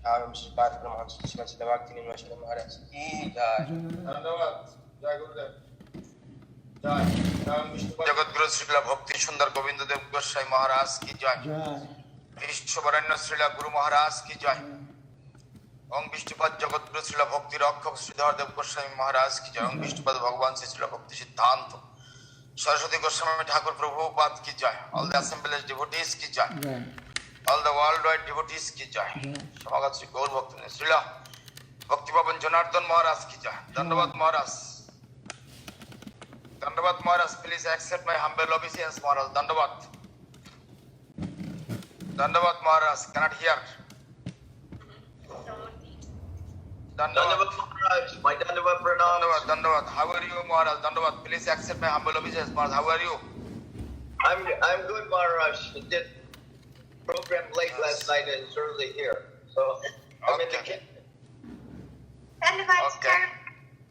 श्रीपाद परमहंस श्रीमद भक्ति निवास महाराज की जय। धन्यवाद। जय गुरुदेव। जय जगत गुरु श्रीला भक्ति सुंदर गोविंद देव गोस्वामी महाराज की जय। विश्ववरेण्य श्रीला गुरु महाराज की जय। ओम विष्णुपद जगत गुरु श्रीला भक्ति रक्षक श्रीधर देव गोस्वामी महाराज की जय। ओम विष्णुपद भगवान श्री श्रीला भक्ति सिद्धांत सरस्वती गोस्वामी ठाकुर प्रभुपाद की जय। ऑल द असेंबलीज डिवोटीज की जय। All the world wide devotees की जय। समागत श्री गौर भक्त श्रीला भक्ति पावन जनार्दन महाराज की जय। धन्यवाद महाराज। धन्यवाद महाराज। Please accept my humble obedience महाराज। धन्यवाद। धन्यवाद महाराज। Cannot here. धन्यवाद महाराज। My धन्यवाद प्रणाम। धन्यवाद। धन्यवाद। How are you महाराज? धन्यवाद। Please accept my humble obeisance Maharaj. How are you? I'm good Maharaj. Did program late last night and it's early here. So I'm in the kitchen. Okay.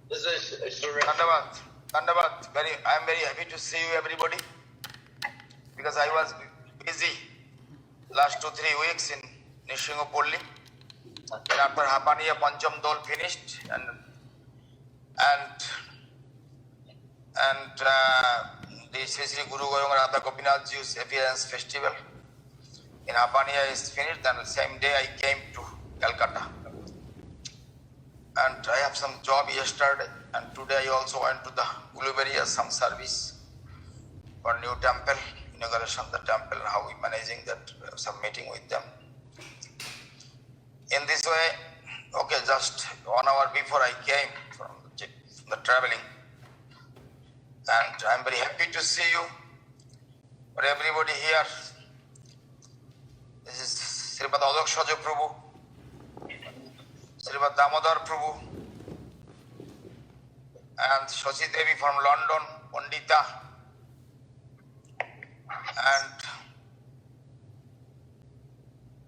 This is Suresh. धन्यवाद. धन्यवाद. I am very happy to see you everybody because I was busy last 2-3 weeks in Nishingopolli. And after Hapaniya Pancham Dol finished and the Sri Sri Guru Goyong Radha Gopinath Ji's appearance festival in Hapaniya is finished, and the same day I came to Calcutta. And I have some job yesterday, and today I also went to the Uluberia, some service for new temple, inauguration of the temple, and how we managing that, some meeting with them. In this way, okay, just 1 hour before I came from the traveling, and I am very happy to see you, for everybody here. This is Sripad Adokshaja Prabhu, Sripad Damodar Prabhu, and Shashi Devi from London, Pandita,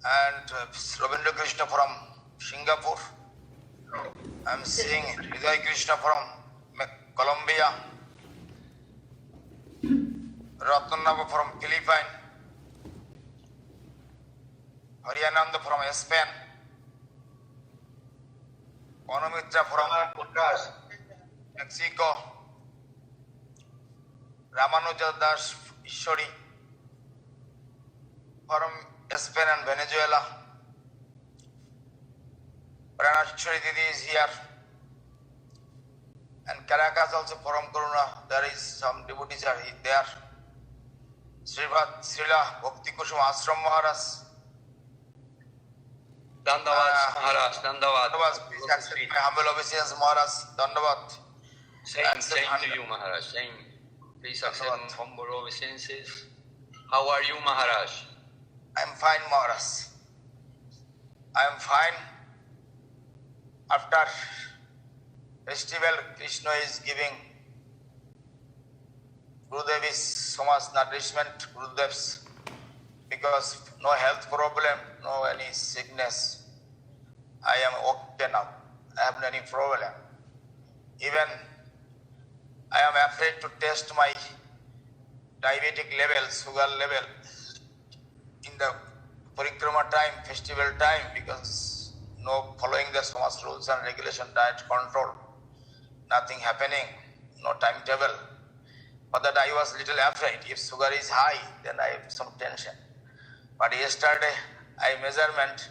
and Rabindra Krishna from Singapore. I'm seeing Hriday Krishna from Colombia, Ratnanava from Philippines, Haryananda from Spain, Anumitra from Mexico, Ramanuja Das Ishori from Spain and Venezuela. Pranashwari Didi is here. And Caracas also from Corona. There is some devotees are there. Srila Bhakti Kushum Ashram Maharaj. Dandavad Maharaj, Dandavad. Please accept my humble obeisance Maharaj. Dandavad. Same to you Maharaj, same. Please accept humble obeisances. How are you Maharaj? I am fine Maharaj. I am fine. After festival, Krishna is giving Gurudev is so much nourishment, Gurudev's, because no health problem, no any sickness. I am okay now. I have no any problem. Even I am afraid to test my diabetic level, sugar level in the parikrama time, festival time, because no following the so much rules and regulation, diet control, nothing happening, no timetable. For that I was little afraid. If sugar is high, then I have some tension. But yesterday I measurement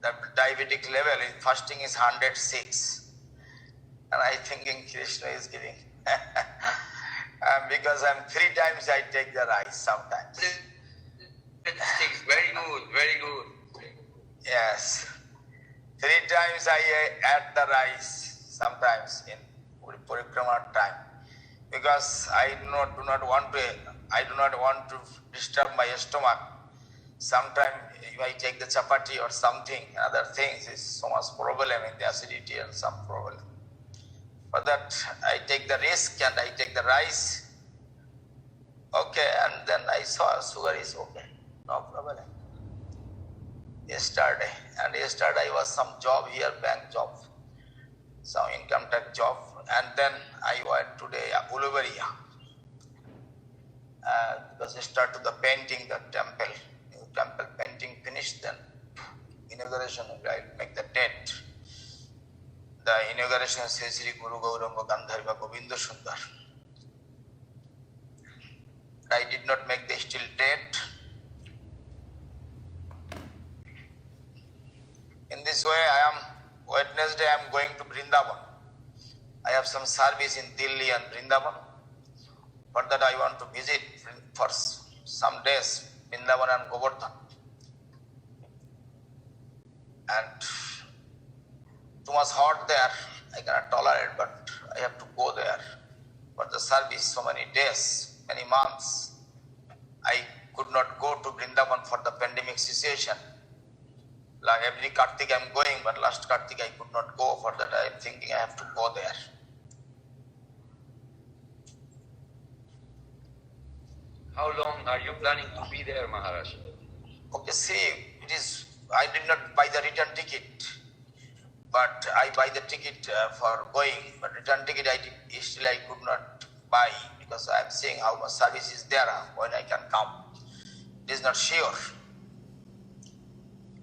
the diabetic level in fasting is 106, and I thinking Krishna is giving. Because I'm 3 times I take the rice sometimes. Very good, very good. Yes. 3 times I add the rice sometimes in parikrama time, because I do not want to disturb my stomach. Sometimes if I take the chapati or something, other things is so much problem in the acidity and some problem. For that I take the risk and I take the rice. Okay, and then I saw sugar is okay, no problem. Yesterday I was some job here, bank job, some income tax job, and then I went today Uluberia because I started the painting, the temple, new temple painting finished. Then inauguration, I'll make the date. The inauguration of Sri Guru Gauranga Gandharva Govinda Sundar. I did not make the still date. In this way, Wednesday I am going to Vrindavan. I have some service in Delhi and Vrindavan. For that I want to visit for some days Vrindavan and Govardhan. And too much hot there, I cannot tolerate, but I have to go there for the service. So many days, many months, I could not go to Vrindavan for the pandemic situation. Like every Kartik I am going, but last Kartik I could not go. For that I am thinking I have to go there. How long are you planning to be there, Maharaj? Okay, see, I did not buy the return ticket, but I buy the ticket for going, but return ticket still I could not buy because I am seeing how much service is there when I can come. It is not sure.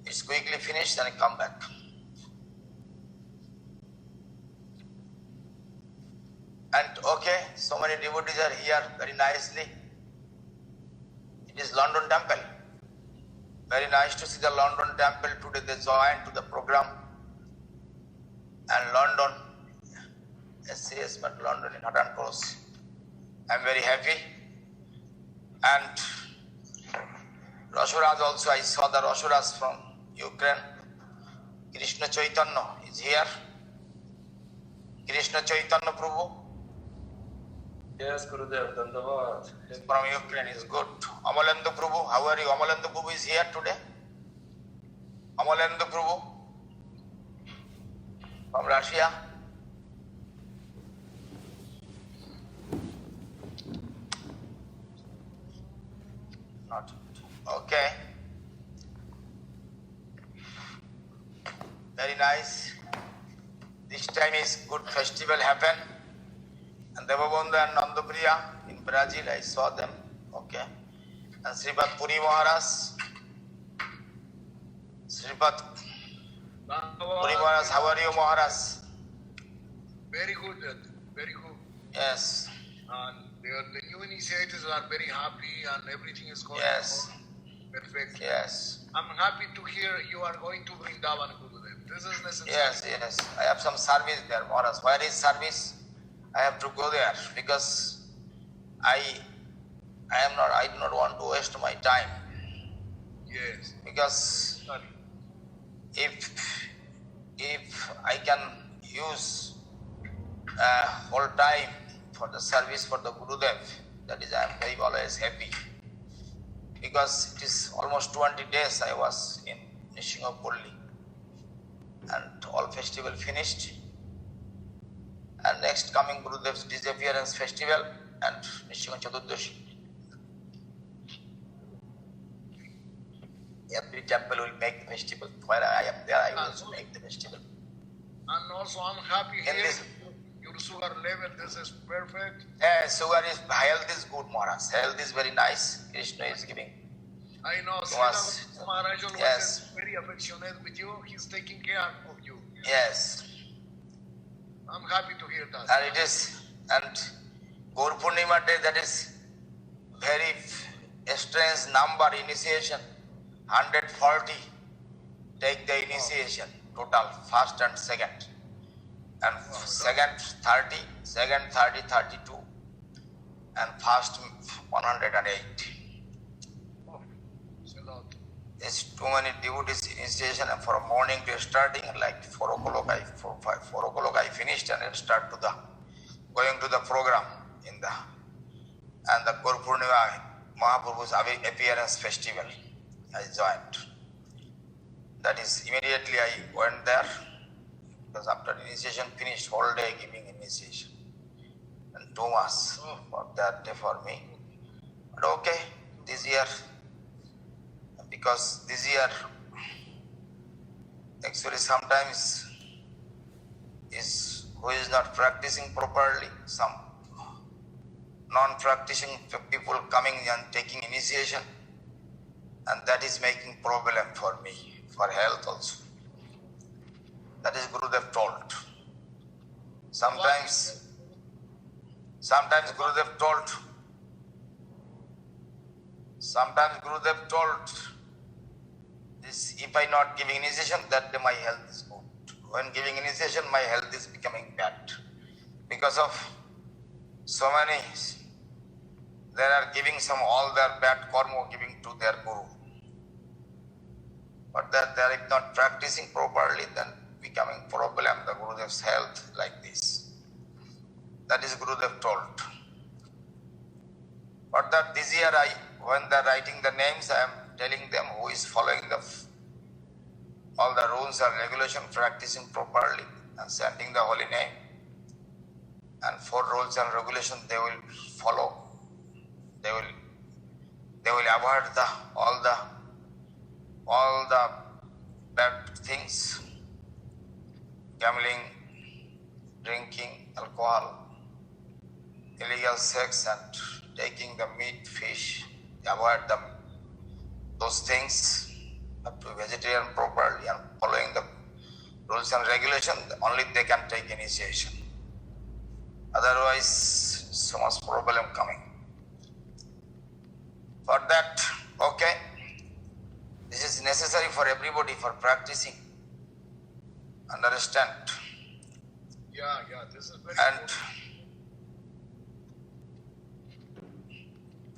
It's quickly finished and I come back. And okay, so many devotees are here very nicely. It is London Temple. Very nice to see the London Temple today. They joined to the program. And London, yes, but London in hot and close. I'm very happy. And Rashuras also, I saw the Rashuras from Ukraine. Krishna Chaitanya is here. Krishna Chaitanya Prabhu. Yes, Gurudev, Dandavad. From Ukraine is good. Amalendra Prabhu, how are you? Amalendra Prabhu is here today. Amalendra Prabhu from Russia. Not okay. Very nice. This time is good festival happen. And Devabandhu and Nandapriya in Brazil, I saw them. Okay. And Sripad Puri Maharaj. Sripad Puri Maharaj, how are you, Maharaj? Very good, very good. Yes. And the new initiators are very happy and everything is going Yes. on perfect. Yes. I'm happy to hear you are going to Vrindavan, Gurudev. This is necessary. Yes. I have some service there, Maharaj. Where is service? I have to go there because I do not want to waste my time. Yes. Because Sorry. if I can use whole time for the service for the Gurudev, that is I am very always happy. Because it is almost 20 days I was in Nishingapulli and all festival finished. And next coming Gurudev's disappearance festival and Nishinga Chaturdashi. Every temple will make the festival. While I am there, I will also make the festival. And also I'm happy In here. this- Your sugar level, this is perfect. Health is good, Maharaj. Health is very nice. Krishna is giving. I know Was- Srila Maharaj always yes. is very affectionate with you. He's taking care of you. Yes. I'm happy to hear that. And it is, and Gaur Purnima day, that is very strange number initiation. 140 take the initiation, total, first and second. And second 30, 32. And first 108. Oh, it's a lot. There's too many devotees initiation, and for morning to starting like 4 o'clock I finished and I start to going to the program and the Gaur Purnima Mahaprabhu's appearance festival I joined. That is immediately I went there because after initiation finished, whole day giving initiation and 2 months for that day for me. But okay, this year, because this year actually sometimes who is not practicing properly, some non-practicing people coming and taking initiation, and that is making problem for me for health also. That is Gurudev told. Sometimes Gurudev told this, if I not giving initiation, that day my health is good. When giving initiation, my health is becoming bad. Because of so many, they are giving all their bad karma giving to their guru. But that they are not practicing properly, then becoming problem, the Gurudev's health like this. That is Gurudev told. But that this year, when they are writing the names, I am telling them who is following all the rules and regulations, practicing properly and sending the holy name. And 4 rules and regulations they will follow. They will avoid all the bad things, gambling, drinking, alcohol, illegal sex, and taking the meat, fish. Avoid those things. Have to be vegetarian properly and following the rules and regulations. Only they can take initiation. Otherwise, so much problem coming. For that, okay, this is necessary for everybody for practicing. Understand? Yeah, this is very And important.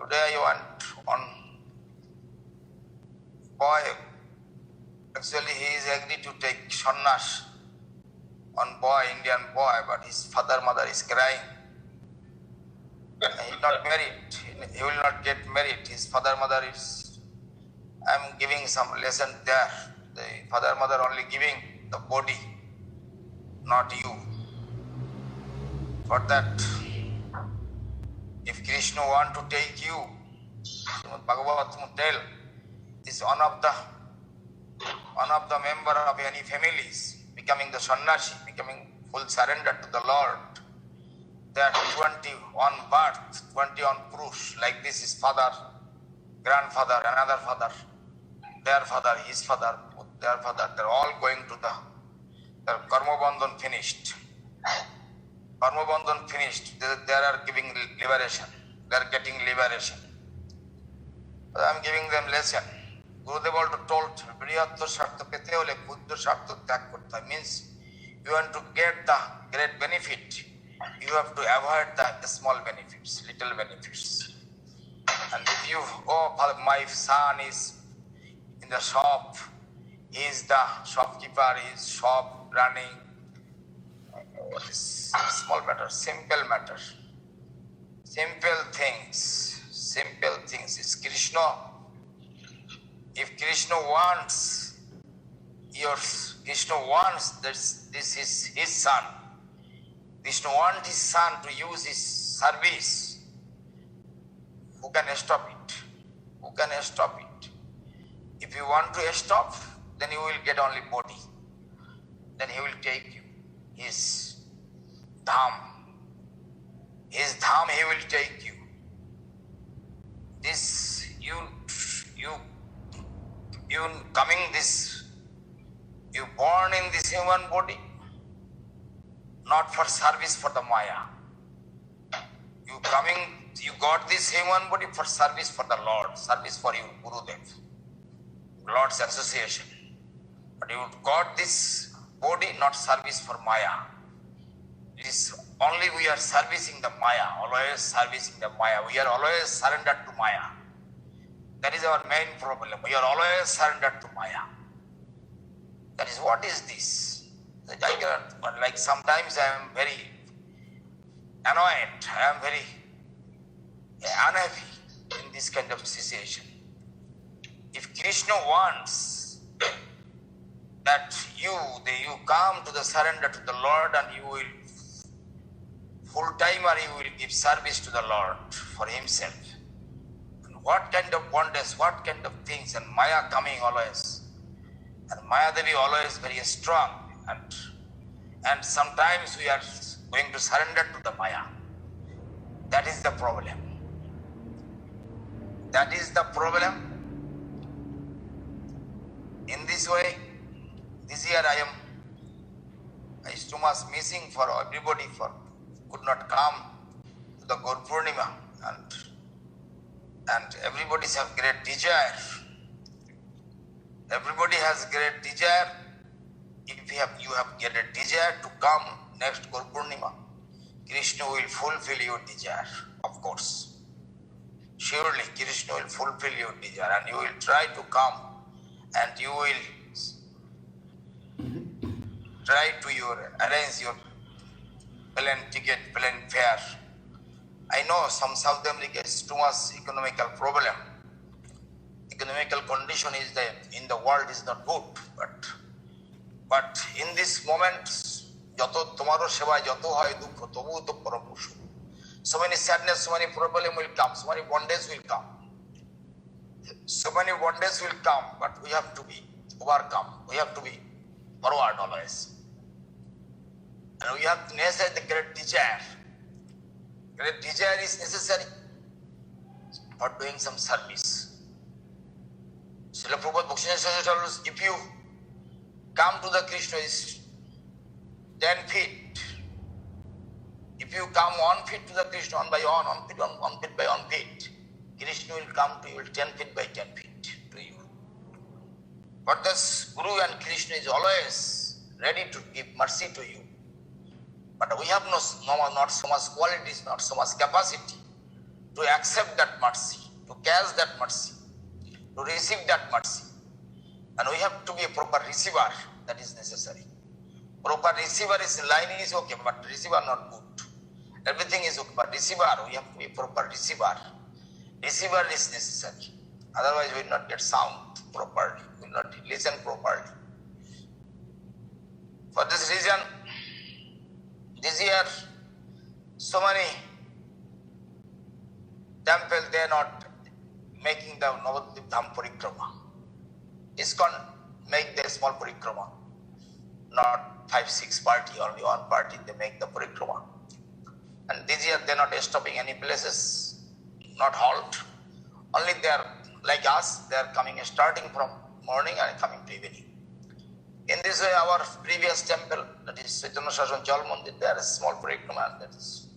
today I went on boy. Actually, he is agreed to take sannyas on boy, Indian boy, but his father, mother is crying. He is not married. He will not get married. His father, mother is. I am giving some lesson there. The father, mother only giving the body, not you. For that, if Krishna want to take you, Srimad Bhagavatam tell, is one of the member of any families becoming the sannyasi, becoming full surrender to the Lord. There are 21 births, 21 purush, like this is father, grandfather, another father, their father, his father, their father, they're all going to their karma bandhan finished. Karma bandhan finished, they are giving liberation, they are getting liberation. I am giving them lesson. Gurudev also told, Brihatto Shartha Pete Hole Buddha Shartha Tyag Korte hoy. Means you want to get the great benefit, you have to avoid the small benefits, little benefits. And if you, my son is in the shop, he is the shopkeeper, he is shop running. What is small matter, simple matter. Simple things is Krishna. If Krishna wants this is his son. Krishna wants his son to use his service. Who can stop it? Who can stop it? If you want to stop, then you will get only body. Then he will take you. His dham he will take you. This you coming this, you born in this human body, not for service for the Maya. You got this human body for service for the Lord, service for you, Gurudev, Lord's association. But you got this body, not service for Maya. It is only we are servicing the Maya, always servicing the Maya. We are always surrendered to Maya. That is our main problem. We are always surrendered to Maya. That is, what is this? Like sometimes I am very annoyed, I am very unhappy in this kind of situation. If Krishna wants that you come to the surrender to the Lord and you will full timer, you will give service to the Lord for himself. And what kind of bondage, what kind of things, and Maya coming always. And Maya Devi always very strong, and sometimes we are going to surrender to the Maya. That is the problem. That is the problem. In this way, this year I is too much missing for everybody could not come to the Gaur Purnima and everybody have great desire. Everybody has great desire. If you have great desire to come next Gaur Purnima, Krishna will fulfill your desire, of course. Surely Krishna will fulfill your desire and you will try to come and you will try to arrange your plane ticket, plane fare. I know some South America is too much economical problem. Economical condition is in the world is not good, but in this moment, joto tomorrow seva joto hoy dukho tobu to parapushu. So many sadness, so many problem will come, so many bondage will come. So many bondage will come, but we have to be overcome. We have to be forward always. And we have to necessary the great desire. Great desire is necessary for doing some service. Srila Prabhupada Bhaktivinoda tells us, if you come to the Krishna is 10 feet, if you come 1 feet to the Krishna, 1 by 1 feet, 1 feet by 1 feet, Krishna will come to you 10 feet by 10 feet to you. But this Guru and Krishna is always ready to give mercy to you. But we have not so much qualities, not so much capacity to accept that mercy, to catch that mercy, to receive that mercy. And we have to be a proper receiver, that is necessary. Proper receiver is line is okay, but receiver not good. Everything is okay, but receiver, we have to be a proper receiver. Receiver is necessary. Otherwise we will not get sound properly, we will not listen properly. For this reason, this year, so many temples, they are not making the Navadvip Dham Parikrama. ISKCON make the small Parikrama, not 5-6 party, only one party, they make the Parikrama. And this year, they are not stopping any places, not halt. Only they are, like us, they are coming, starting from morning and coming to evening. In this way, our previous temple, that is Chaitanya Sasana Jal Mandir, there is small parikrama, that is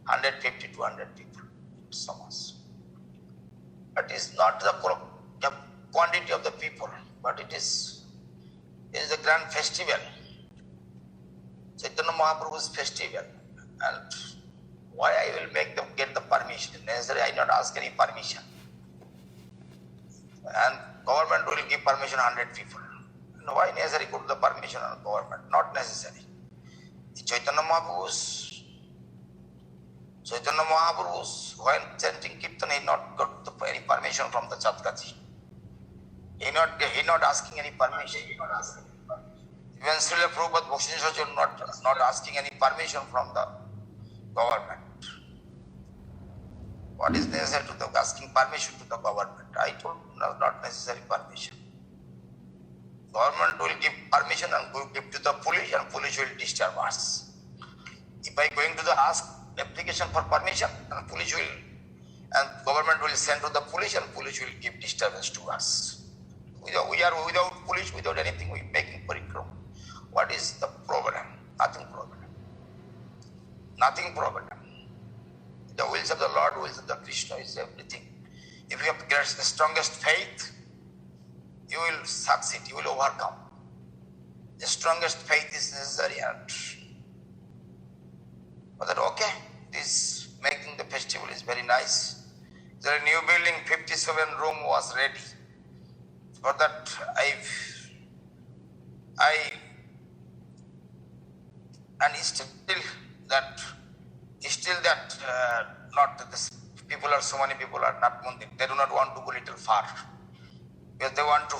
150 to 200 people, so much. But it is not the quantity of the people, but it is a grand festival. Chaitanya Mahaprabhu's festival. And why I will get the permission? Necessary, I not ask any permission. And government will give permission 100 people. Why necessary go to the permission of government? Not necessary. Chaitanya Mahaprabhu's when chanting Kirtan, he not got any permission from the Chatkaji. He not asking any permission. Even Srila Prabhupada Bhaktivinoda not asking any permission from the government. What is necessary to the asking permission to the government? I told not necessary permission. Government will give permission and will give to the police and police will disturb us. If I going to the ask application for permission and police will and government will send to the police and police will give disturbance to us. We are without police, without anything, we making parikrama. What is the problem? Nothing problem. Nothing problem. The wills of the Lord, wills of the Krishna is everything. If you have the strongest faith, you will succeed, you will overcome. The strongest faith is necessary. But that okay, this making the festival is very nice. There a new building, 57 room was ready. For that and still that not this people are so many people are not Mandir. They do not want to go little far. Because they want to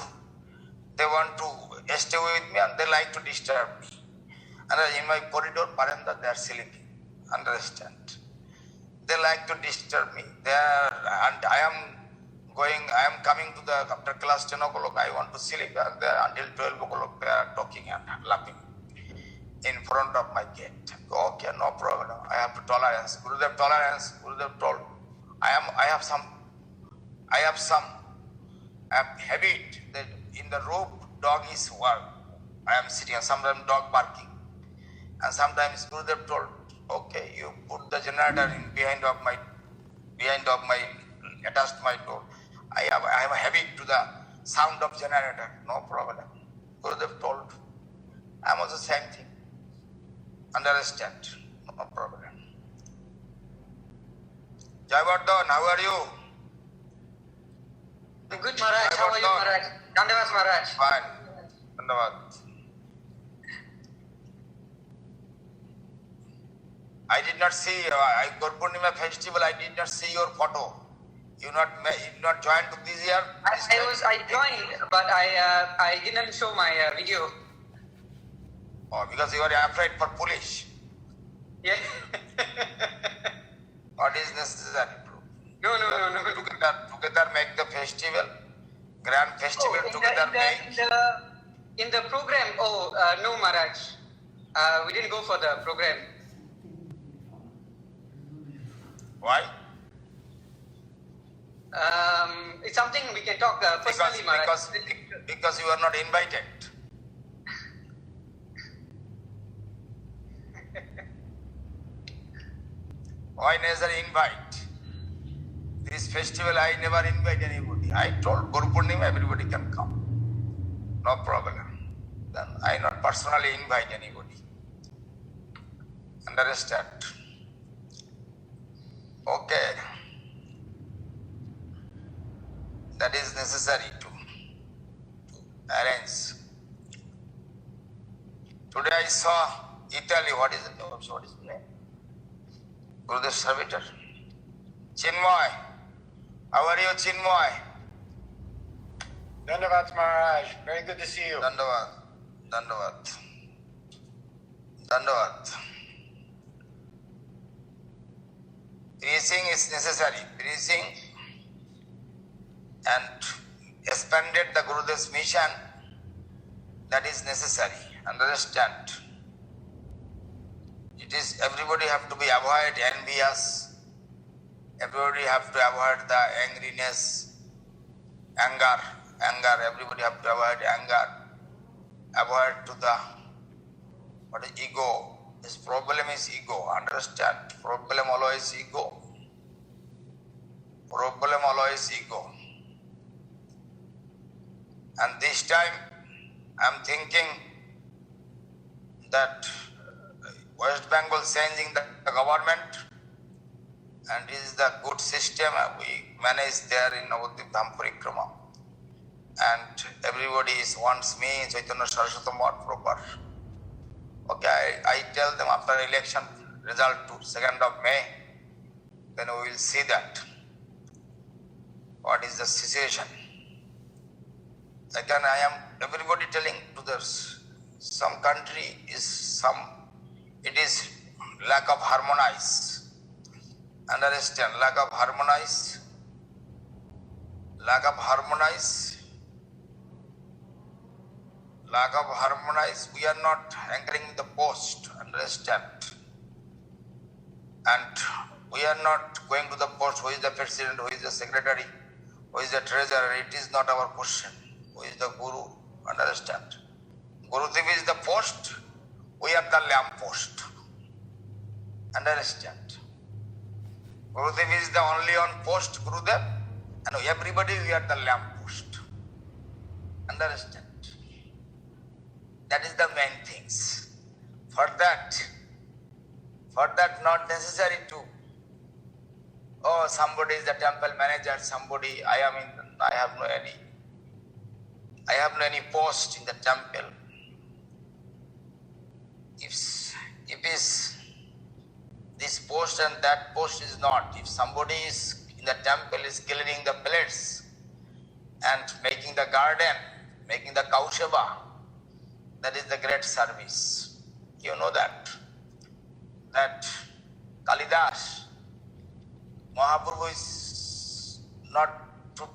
stay with me and they like to disturb me. And in my corridor, paranda, they are sleeping. Understand? They like to disturb me. And I am coming to the after class 10 o'clock. I want to sleep and they are until 12 o'clock. They are talking and laughing in front of my gate. Okay, no problem. I have tolerance. Gurudev tolerance. Gurudev told. I have habit that in the room dog is work. I am sitting and sometimes dog barking. And sometimes Gurudev told, okay, you put the generator in behind of my attached to my door. I am habit to the sound of generator, no problem. Gurudev told, I am also same thing. Understand, no problem. Jayavardhan, how are you? Good Maharaj, how are you Maharaj? Dandavad Maharaj. Fine. Dandavad. I did not see Gurpurnima festival. I did not see your photo. You not joined to this year. I joined, but I didn't show my video. Oh, because you are afraid for police. Yeah. What is necessary? No. Together make the festival, grand festival. In the program. No Maharaj. We didn't go for the program. Why? It's something we can talk personally, Maharaj. Because you are not invited. Why never invite? This festival I never invite anybody. I told Guru Purnima everybody can come. No problem. Then I not personally invite anybody. Understand? Okay. That is necessary to arrange. Today I saw Italy. What is the name? Gurudev Servitor. Chinmoy. How are you, Chinmoy? Dandavad Maharaj, very good to see you. Dandavad. Preaching is necessary. Preaching and expanded the Gurudev's mission, that is necessary. Understand? It is everybody have to be avoid envious. Everybody have to avoid the angriness, anger. Everybody have to avoid anger. Avoid to the what is ego. This problem is ego. Understand? Problem always ego. And this time, I am thinking that West Bengal changing the government, and this is the good system we manage there in Navadvip Dham Parikrama. And everybody wants me, Chaitanya Saraswati Math proper. Okay, I tell them after election result to 2nd of May, then we will see that. What is the situation? Again, I am everybody telling to this, some country is it is lack of harmonize. Understand? Lack of harmonize. We are not anchoring the post. Understand? And we are not going to the post. Who is the president? Who is the secretary? Who is the treasurer? It is not our question. Who is the guru? Understand? Gurudev is the post. We are the lamp post. Understand? Gurudev is the only on post, Gurudev, and everybody we are the lamp post. Understand? That is the main things. For that not necessary to, somebody is the temple manager, somebody, I have no any post in the temple. If this post and that post is not, if somebody is in the temple is cleaning the plates and making the garden, making the kaushava, that is the great service. You know that Kalidas, Mahaprabhu is not to,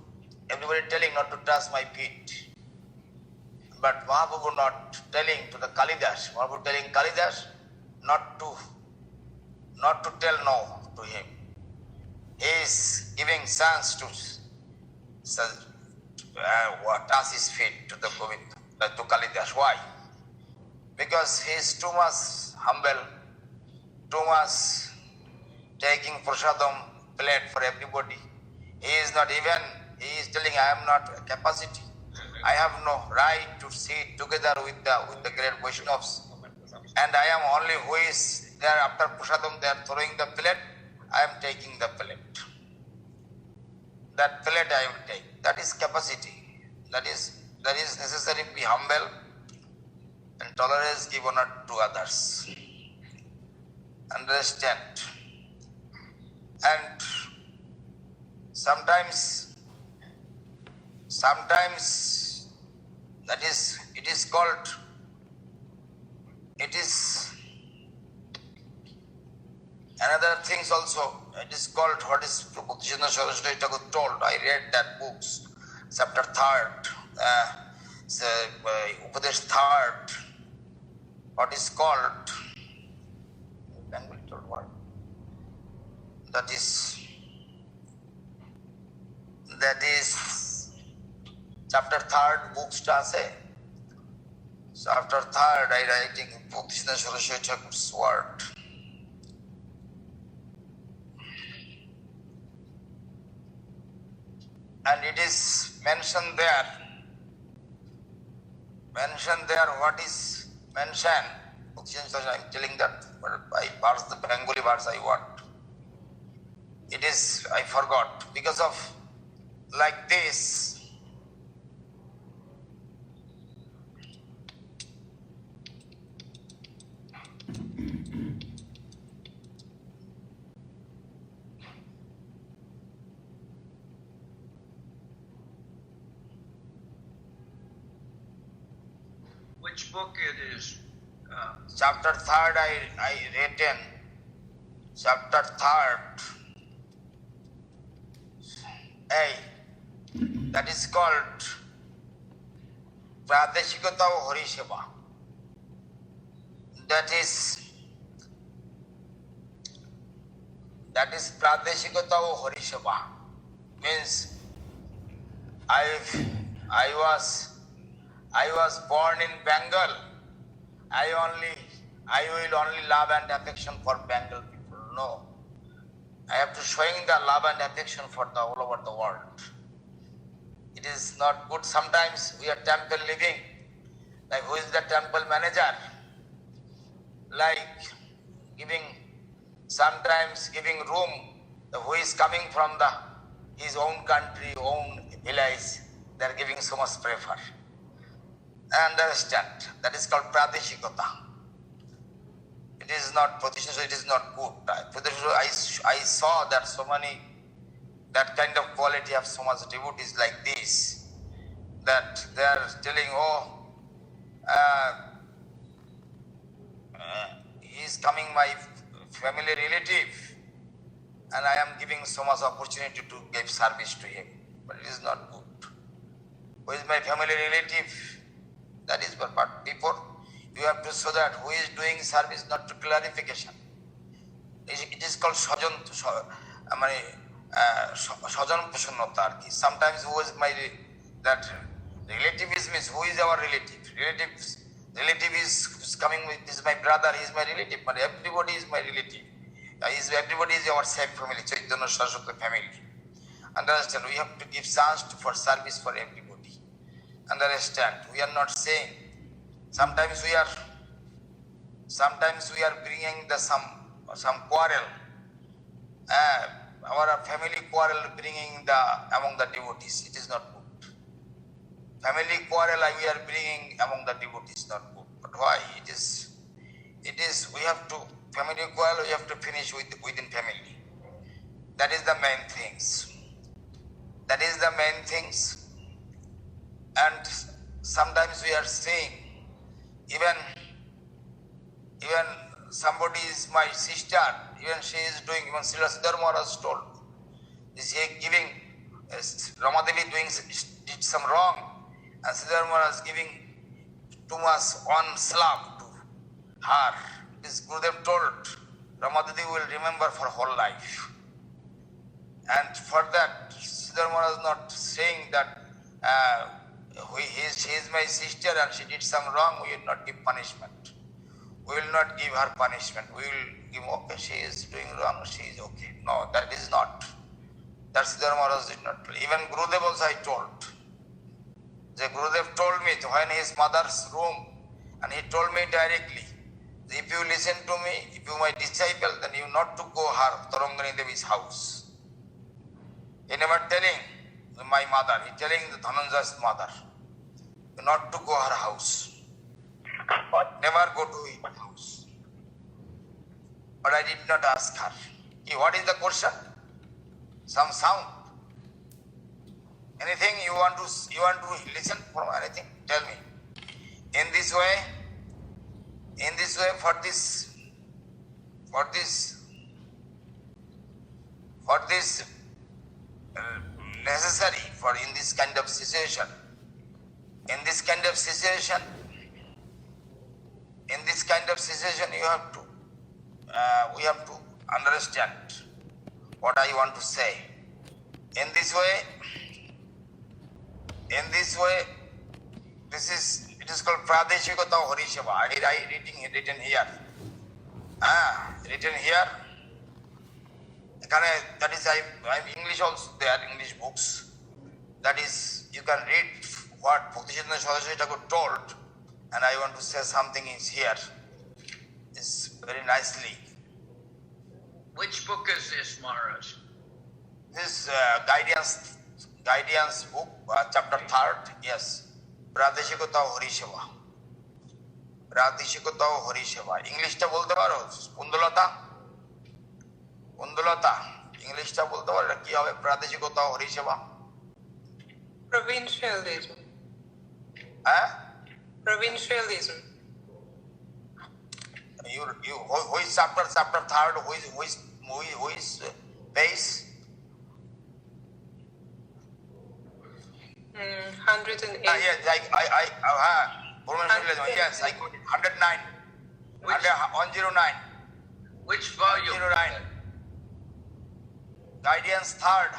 everybody telling not to touch my feet. But Mahaprabhu not telling to the Kalidas, Mahaprabhu telling Kalidas not to tell no to him. He is giving chance to touch his feet to the Govinda. to Kalidas. Why? Because he is too much humble, too much taking prasadam plate for everybody. He is not even, he is telling I am not a capacity. I have no right to sit together with the great Vaishnavas. And I am only who is there after prasadam, they are throwing the plate, I am taking the plate. That plate I will take. That is capacity. That is necessary to be humble and tolerance, give honor to others. Understand? And sometimes that is, it is called, it is another things also, it is called, what is Bhaktivinoda Saraswati Thakur told, I read that books, chapter 3rd, Upadesh 3rd, what is called, Bengali told what? That is chapter 3rd books ta ase. So after 3rd I writing Bhaktivinoda Saraswati Thakur's word. And it is mentioned there what is mentioned. I am telling that, but I parse the Bengali words I want. It is, I forgot, because of like this. Which book it is? Chapter 3rd I written. Chapter 3rd. That is called Pradeshikata Hariseva. That is Pradeshikata Hariseva. Means I was born in Bengal. I will only love and affection for Bengal people. No. I have to showing the love and affection for the all over the world. It is not good. Sometimes we are temple living. Like who is the temple manager? Like sometimes giving room. Who is coming from his own country, own village. They are giving so much prefer. Understand? That is called Pradeshikata. It is not Pradeshikata, it is not good. I saw that so many, that kind of quality of so much devotees like this, that they are telling, he is coming my family relative, and I am giving so much opportunity to give service to him. But it is not good. Who is my family relative? That is but before you have to show that who is doing service, not to clarification. It is called Sajan Pushanota. Sometimes who is my that relative means who is our relative? Relative is coming with this is my brother, he is my relative, but everybody is my relative. Everybody is our same family, Chaitanya Saraswati family. Understand? We have to give chance for service for everybody. Understand? We are not saying. Sometimes we are bringing some quarrel. Our family quarrel bringing among the devotees. It is not good. Family quarrel we are bringing among the devotees, not good. But why? It is. We have to family quarrel. We have to finish within family. That is the main things. And sometimes we are seeing, even somebody is my sister, even she is doing, even Srila Siddhar Maharaj told, is he giving, Ramadevi did some wrong, and Siddhar Maharaj giving too much on slab to her. This Gurudev told, Ramadevi will remember for whole life. And for that, Siddhar Maharaj not saying that She is my sister and she did some wrong, we will not give punishment. We will not give her punishment. We will give, okay, she is doing wrong, she is okay. No, that is not. That Siddhar Maharaj did not. Even Gurudev also I told. The Gurudev told me when his mother's room, and he told me directly, if you listen to me, if you my disciple, then you not to go her Tarangani Devi's house. He never telling my mother, he telling the Dhananja's mother, not to go her house. Never go to his house. But I did not ask her. What is the question? Some sound. Anything you want to listen from anything? Tell me. In this way, for this necessary for in this kind of situation. In this kind of situation, you have to, we have to understand what I want to say. In this way, it is called Pradeshikota Harishava. Written here. Written here. That is, I'm English also, there English books. That is, you can read what Bhakti-Siddhanta Saraswati Thakur told, and I want to say something is here. It's very nicely. Which book is this, Maharaj? This guidance book, chapter 3rd, yes. Pradeshikota Harishava. English ta bolte paro? Kundalata. English ta bolte paro? Ki hobe Pradeshikota Harishava? Provincialism. Provincialism. You who is chapter 3rd? Who is base? 108. Yes, yes, I got it. 109. 109. Which volume? 109. Guidance 3rd,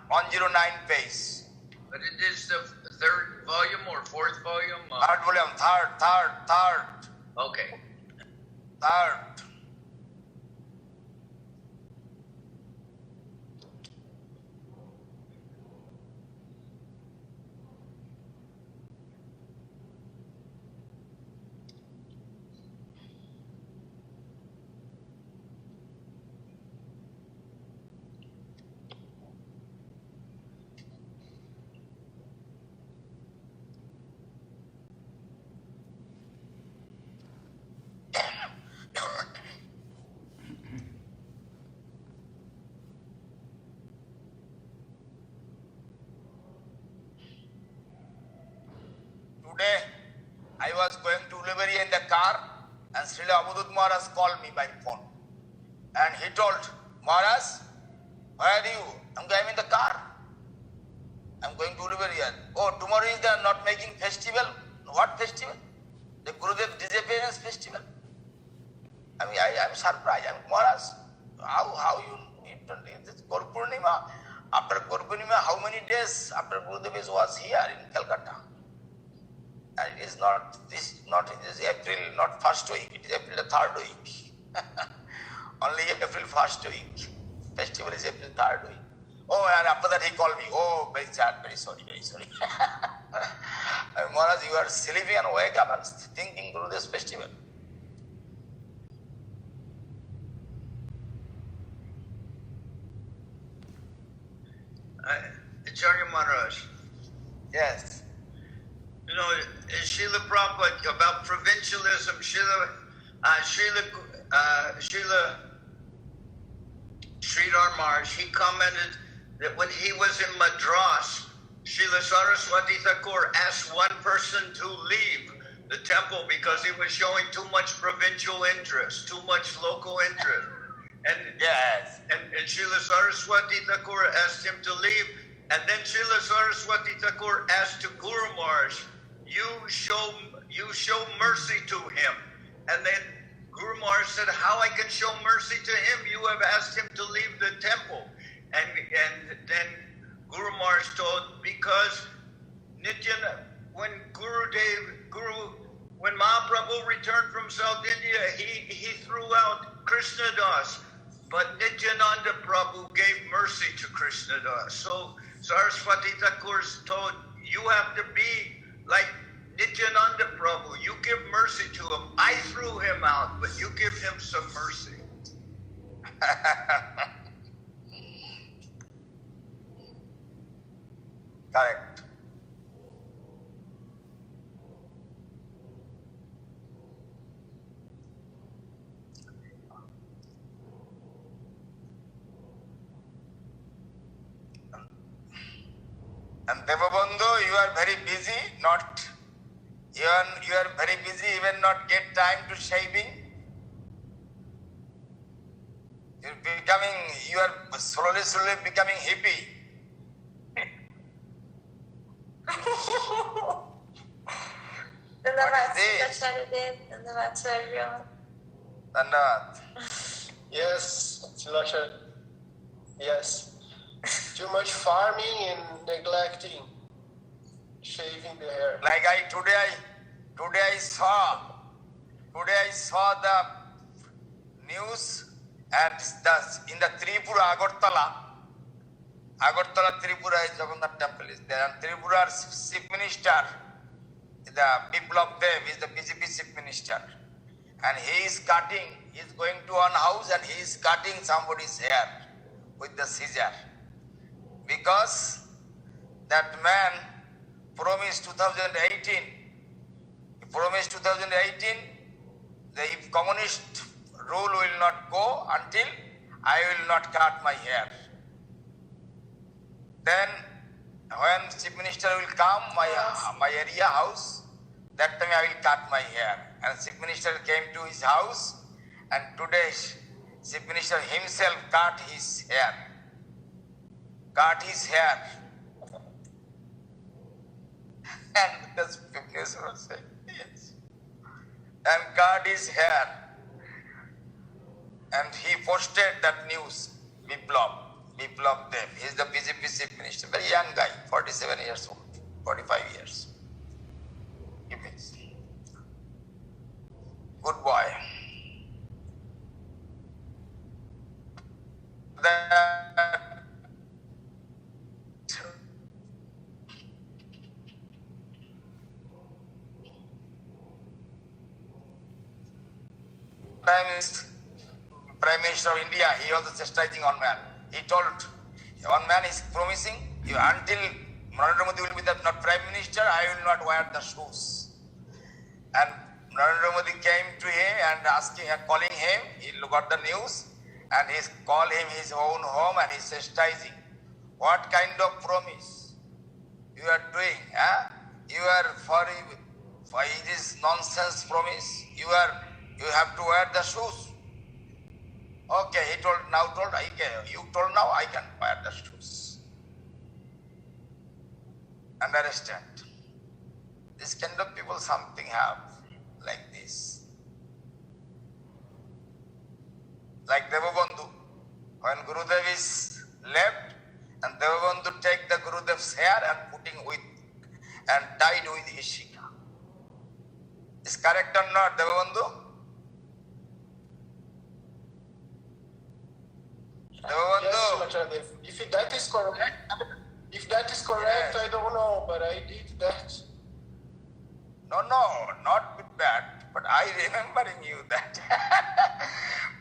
109 page. But it is the third volume or fourth volume? Third volume, third. Okay. Third. Today, I was going to Uliveri in the car, and Srila Abudut Maharaj called me by phone. And he told, Maharaj, where are you? I'm in the car. I'm going to Uliveri. Oh, tomorrow is they not making festival. What festival? The Gurudev disappearance festival. I mean, I'm surprised. Maharaj, how you this Gaur Purnima? After Gaur Purnima, how many days after Gurudev was here in Calcutta? And it is not April, not first week, it is April the 3rd week. Only April 1st week. Festival is April 3rd week. Oh, and after that he called me. Oh, very sad, very sorry. Maharaj, you are sleeping and wake up and thinking through this festival. Acharya Maharaj. Yes. You know, Srila Prabhupada about provincialism, Srila Sridhar Maharaj, he commented that when he was in Madras, Srila Saraswati Thakur asked one person to leave the temple because he was showing too much provincial interest, too much local interest. And yes. And Srila Saraswati Thakur asked him to leave. And then Srila Saraswati Thakur asked to Guru Maharaj, you show mercy to him. And then Guru Maharaj said, how I can show mercy to him? You have asked him to leave the temple. And then Guru Maharaj told, because when when Mahaprabhu returned from South India, he threw out Krishnadas, but Nityananda Prabhu gave mercy to Krishnadas. So Saraswati Thakur told, you have to be like Nityananda Prabhu. You give mercy to him. I threw him out, but you give him some mercy. Correct. And Devabandhu, you are very busy, you are very busy, even not get time to shaving. You are slowly becoming hippie. Dhanyavad. Yes, Silasha. Yes. Too much farming and neglecting shaving the hair. Like today I saw the news at in the Tripura Agartala Tripura is Jagannath temple is there, and Tripura's chief minister, the Biplab Dev, is the BJP chief minister, and he is going to one house and he is cutting somebody's hair with the scissor, because that man promised 2018. He promised 2018 that if communist rule will not go until I will not cut my hair. Then when chief minister will come my area house, that time I will cut my hair. And chief minister came to his house, and today chief minister himself cut his hair. And the chief minister was saying, yes. And cut his hair. And he posted that news, Biplab Dev. He is the BJP chief minister, very young guy, 47 years old, 45 years. Good boy. Prime Minister of India, he was chastising one man. He told, one man is promising, until Narendra Modi will be the not Prime Minister, I will not wear the shoes. And Narendra Modi came to him and calling him, he got the news, and he called him his own home and he's chastising. What kind of promise you are doing? You are for this nonsense promise. You have to wear the shoes. Okay, you told now I can wear the shoes. Understand? This kind of people something have like this. Like Devabandhu, when Gurudev is left, and Devabandhu take the Gurudev's hair and tied with his shika. Is correct or not, Devabandhu? Yes, Machadev. If that is correct, I don't know, but I did that. No, not with that, but I remembering you that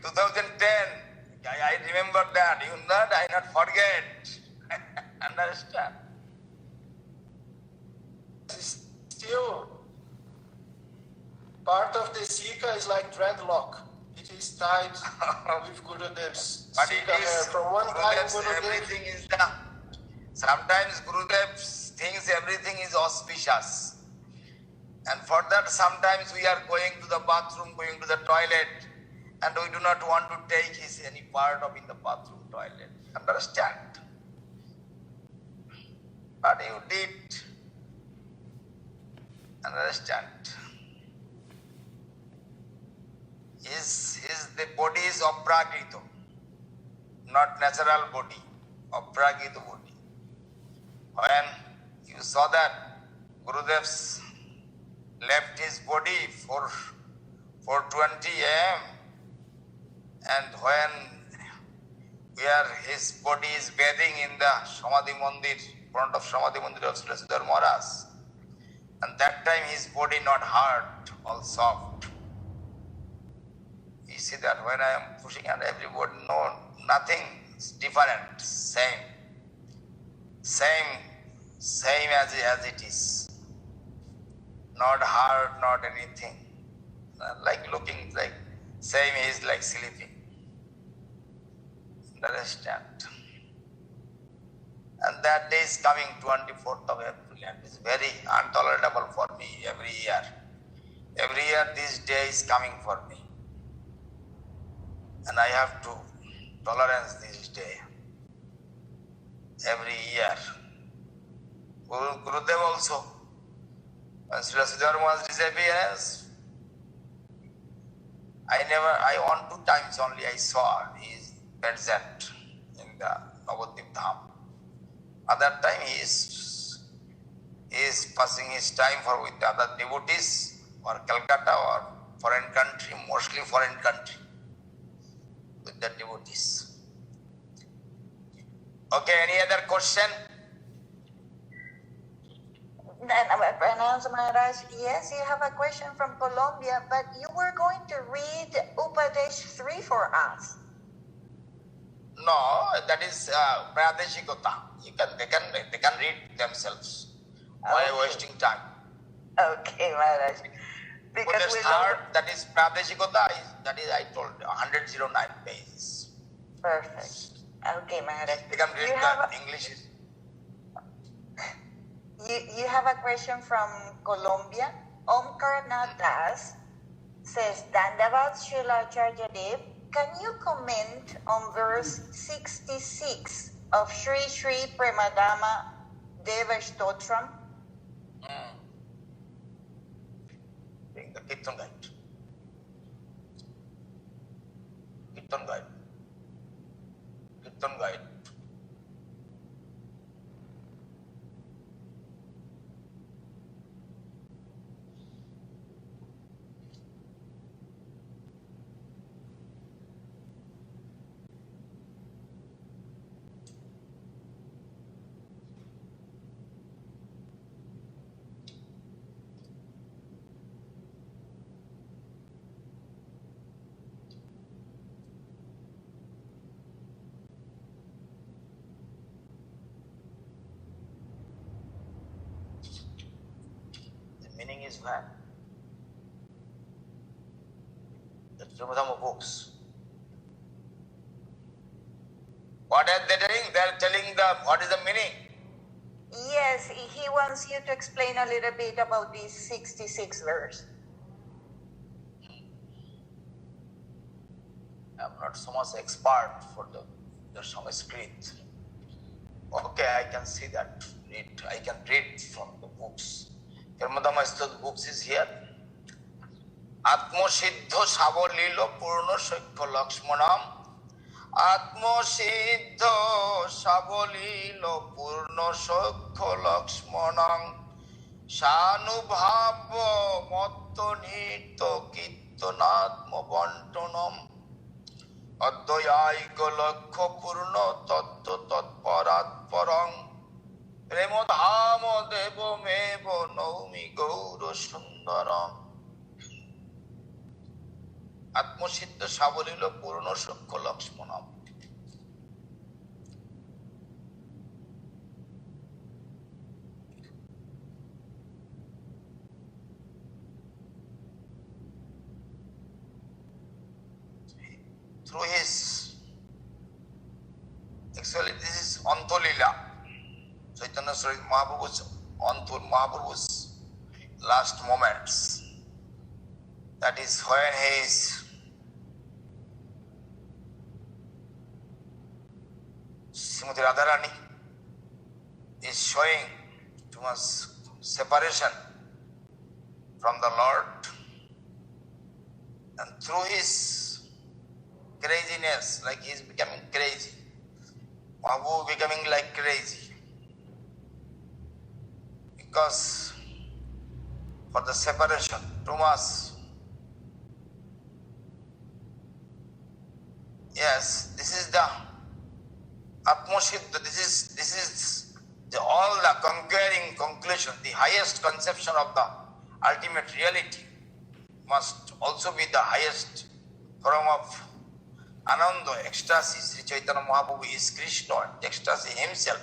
2010, I remember that. You not, I not forget. Understand? Still, part of the Sika is like dreadlock. It is tied with Gurudev's Sika hair. From one time, everything is done. Sometimes Gurudev thinks everything is auspicious. And for that, sometimes we are going to the bathroom, going to the toilet, and we do not want to take any part of in the bathroom, toilet. Understand? But you did. Understand? The body is aprakrito, not natural body, aprakrito body. When you saw that Gurudev's left his body for 4:20 a.m. and when where his body is bathing in the Samadhi Mandir, front of Samadhi Mandir of Sridhar Maharaj. And that time his body not hard, all soft. You see that when I am pushing and everybody, no, nothing is different, same as it is. Not hard, not anything. Like looking like same is like sleeping. Understand? And that day is coming 24th of April and it's very intolerable for me every year. Every year this day is coming for me. And I have to tolerance this day. Every year. Gurudev also. When Srila Sridhar Maharaj's disappearance, I on 2 times only I saw his present in the Navadvip Dham. Other time he is passing his time for with the other devotees or Calcutta or foreign country, mostly foreign country with the devotees. Okay, any other question? Pronounce Maharaj, yes, you have a question from Colombia, but you were going to read Upadesh 3 for us. No, that is Pradeshikota. They can read themselves. Why wasting time? Okay, Maharaj. Because Upadesh we third, love... that is Pradeshikota, that is I told 109 pages. Perfect. Okay, Maharaj. They can read the English. You have a question from Colombia. Omkar Natas says, Dandavat Srila Acharya Dev, can you comment on verse 66 of Sri Sri Premadama Deva Stotram? Being the Kirtan guide. Kirtan guide. Kirtan guide. Meaning is man. The Srimadhamma books. What are they doing? They are telling what is the meaning. Yes, he wants you to explain a little bit about this 66 verse. I'm not so much expert for the Sanskrit. Okay, I can see that. I can read from the books. Pramadama books is here. Atmasiddha Savalilo Purna Shakya Lakshmanam. Atmasiddha Savalilo Purna Shakya Lakshmanam. Shanubhava Matta Nitya Kirtanatma Bantanam. Advayaika Lakha Purna Tattva Tatparat Parang. Premodhama Devo Mevo Naumi Gaura Sundaram. Atmasiddha Savalila Purna Shakya Lakshmanam. Through his, actually this is Antolila. Chaitanya Mahaprabhu's last moments. That is when he is Srimati Radharani is showing too much separation from the Lord, and through his craziness, like he is becoming crazy, Mahaprabhu becoming like crazy. Because for the separation. Too much. Yes, this is the Atmoshiddha. This is all the conquering conclusion. The highest conception of the ultimate reality must also be the highest form of Ananda, ecstasy. Sri Chaitanya Mahaprabhu is Krishna, ecstasy himself,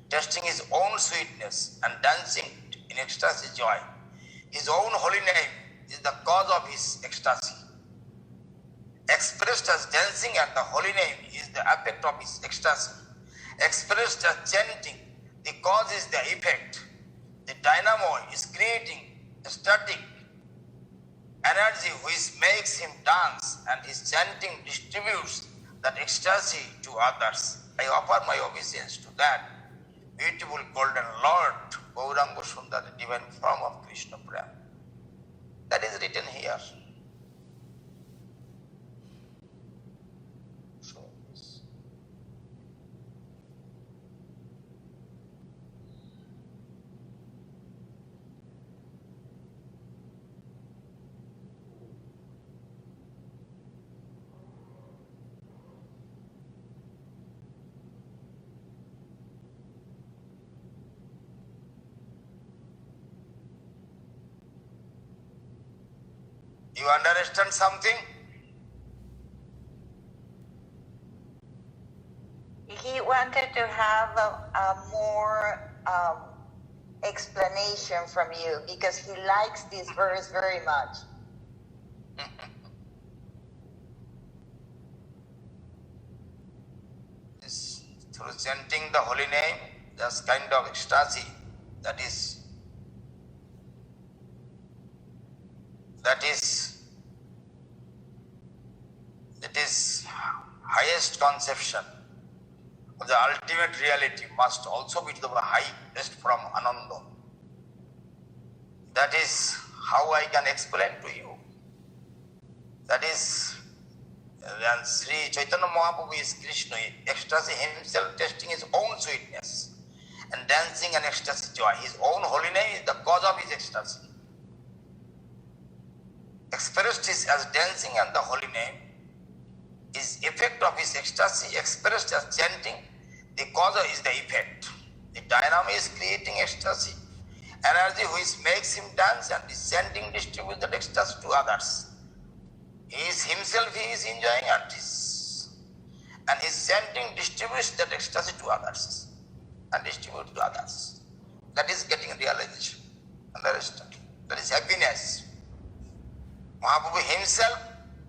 tasting his own sweetness and dancing in ecstasy joy. His own holy name is the cause of his ecstasy. Expressed as dancing, and the holy name is the effect of his ecstasy. Expressed as chanting, the cause is the effect. The dynamo is creating a static energy which makes him dance, and his chanting distributes that ecstasy to others. I offer my obeisance to that beautiful golden Lord, Gauranga Sundar, the divine form of Krishna Prem. That is written here. You understand something? He wanted to have a more explanation from you because he likes this verse very much. Through chanting the holy name, this kind of ecstasy that is highest conception of the ultimate reality must also be the highest from Ananda. That is how I can explain to you. That is, when Sri Chaitanya Mahaprabhu is Krishna, ecstasy himself, tasting his own sweetness and dancing in ecstasy joy. His own holy name is the cause of his ecstasy. Expressed is as dancing, and the holy name is effect of his ecstasy. Expressed as chanting, the cause is the effect. The dynamo is creating ecstasy, energy which makes him dance, and his chanting distributes that ecstasy to others. He is himself, he is enjoying, and his chanting distributes that ecstasy to others and distributes to others. That is getting realization. Understand? That is happiness. Mahaprabhu himself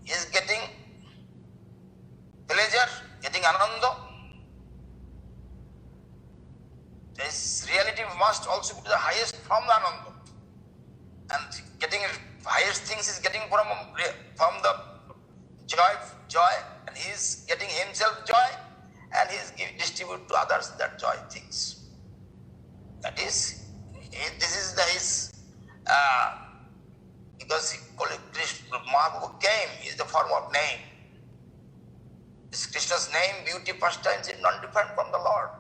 is getting pleasure, getting ananda. This reality must also be the highest from the ananda. And getting highest things is getting from the joy, and he is getting himself joy, and he is distribute to others that joy things. That is, this is his, because Krishna Mahaprabhu came is the form of name. This Krishna's name, beauty, pastimes is not different from the Lord.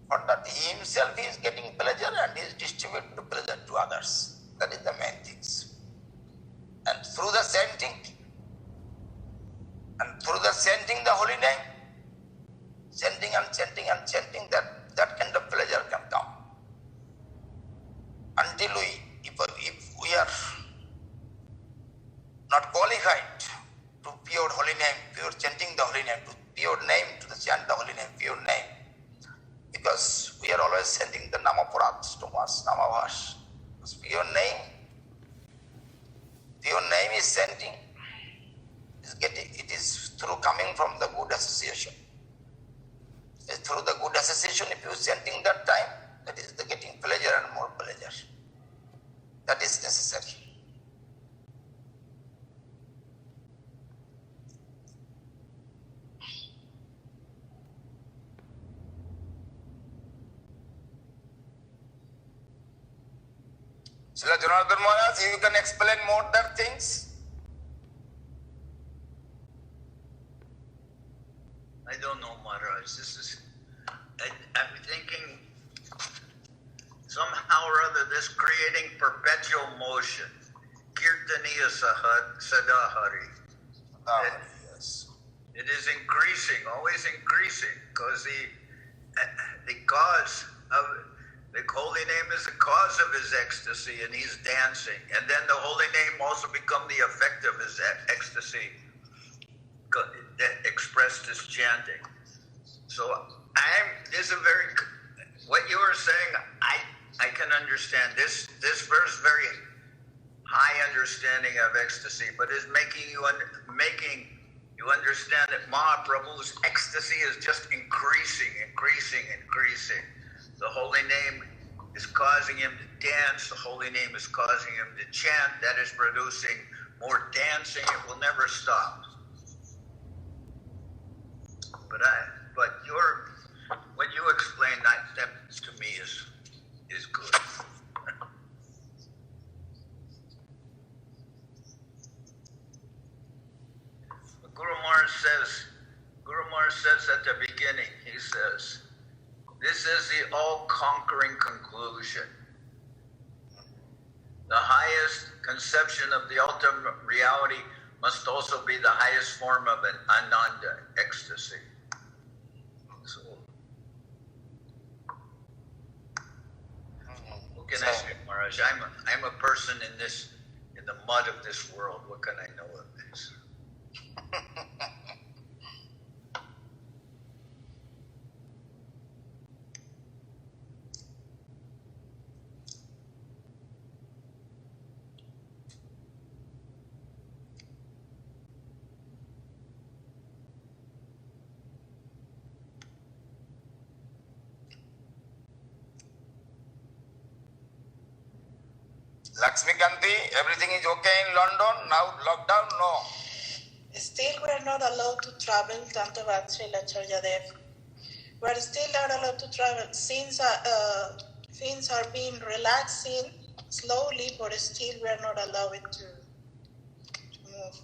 But that he himself is getting pleasure, and he is distributing the pleasure to others. That is the main things. And through the chanting, the holy name, chanting and chanting and chanting, that kind of pleasure can come. Until if we are not qualified to pure holy name, pure chanting the holy name, to pure name, to the chant the holy name, pure name, because we are always sending the Namapurat, Stomas, Namavash. Pure name is sending, it is through coming from the good association. It's through the good association, if you are chanting that time, that is the getting pleasure and more pleasure. That is necessary. Srila Janardhan Maharaj, you can explain more that things? I don't know, Maharaj. I'm thinking somehow or other is creating perpetual motion. Kirtaniya Sadahari. Yes. It is increasing, always increasing, because the cause of the holy name is the cause of his ecstasy, and he's dancing. And then the holy name also become the effect of his ecstasy, expressed as chanting. So this is a very, what you were saying, I can understand. This verse very high understanding of ecstasy, but is making you understand that Mahaprabhu's ecstasy is just increasing. The holy name is causing him to dance. The holy name is causing him to chant. That is producing more dancing. It will never stop. But what you explained, that to me is good. Guru Maharaj says at the beginning, he says, this is the all-conquering conclusion. The highest conception of the ultimate reality must also be the highest form of an ananda, ecstasy. So, what can I say, Maharaj? I'm a person in the mud of this world. What can I know of this? Lakshmikanti, everything is okay in London? Now lockdown? No. Still, we are not allowed to travel, Dantavad Srila Charyadev. We are still not allowed to travel. Things are being relaxing slowly, but still we are not allowed to move.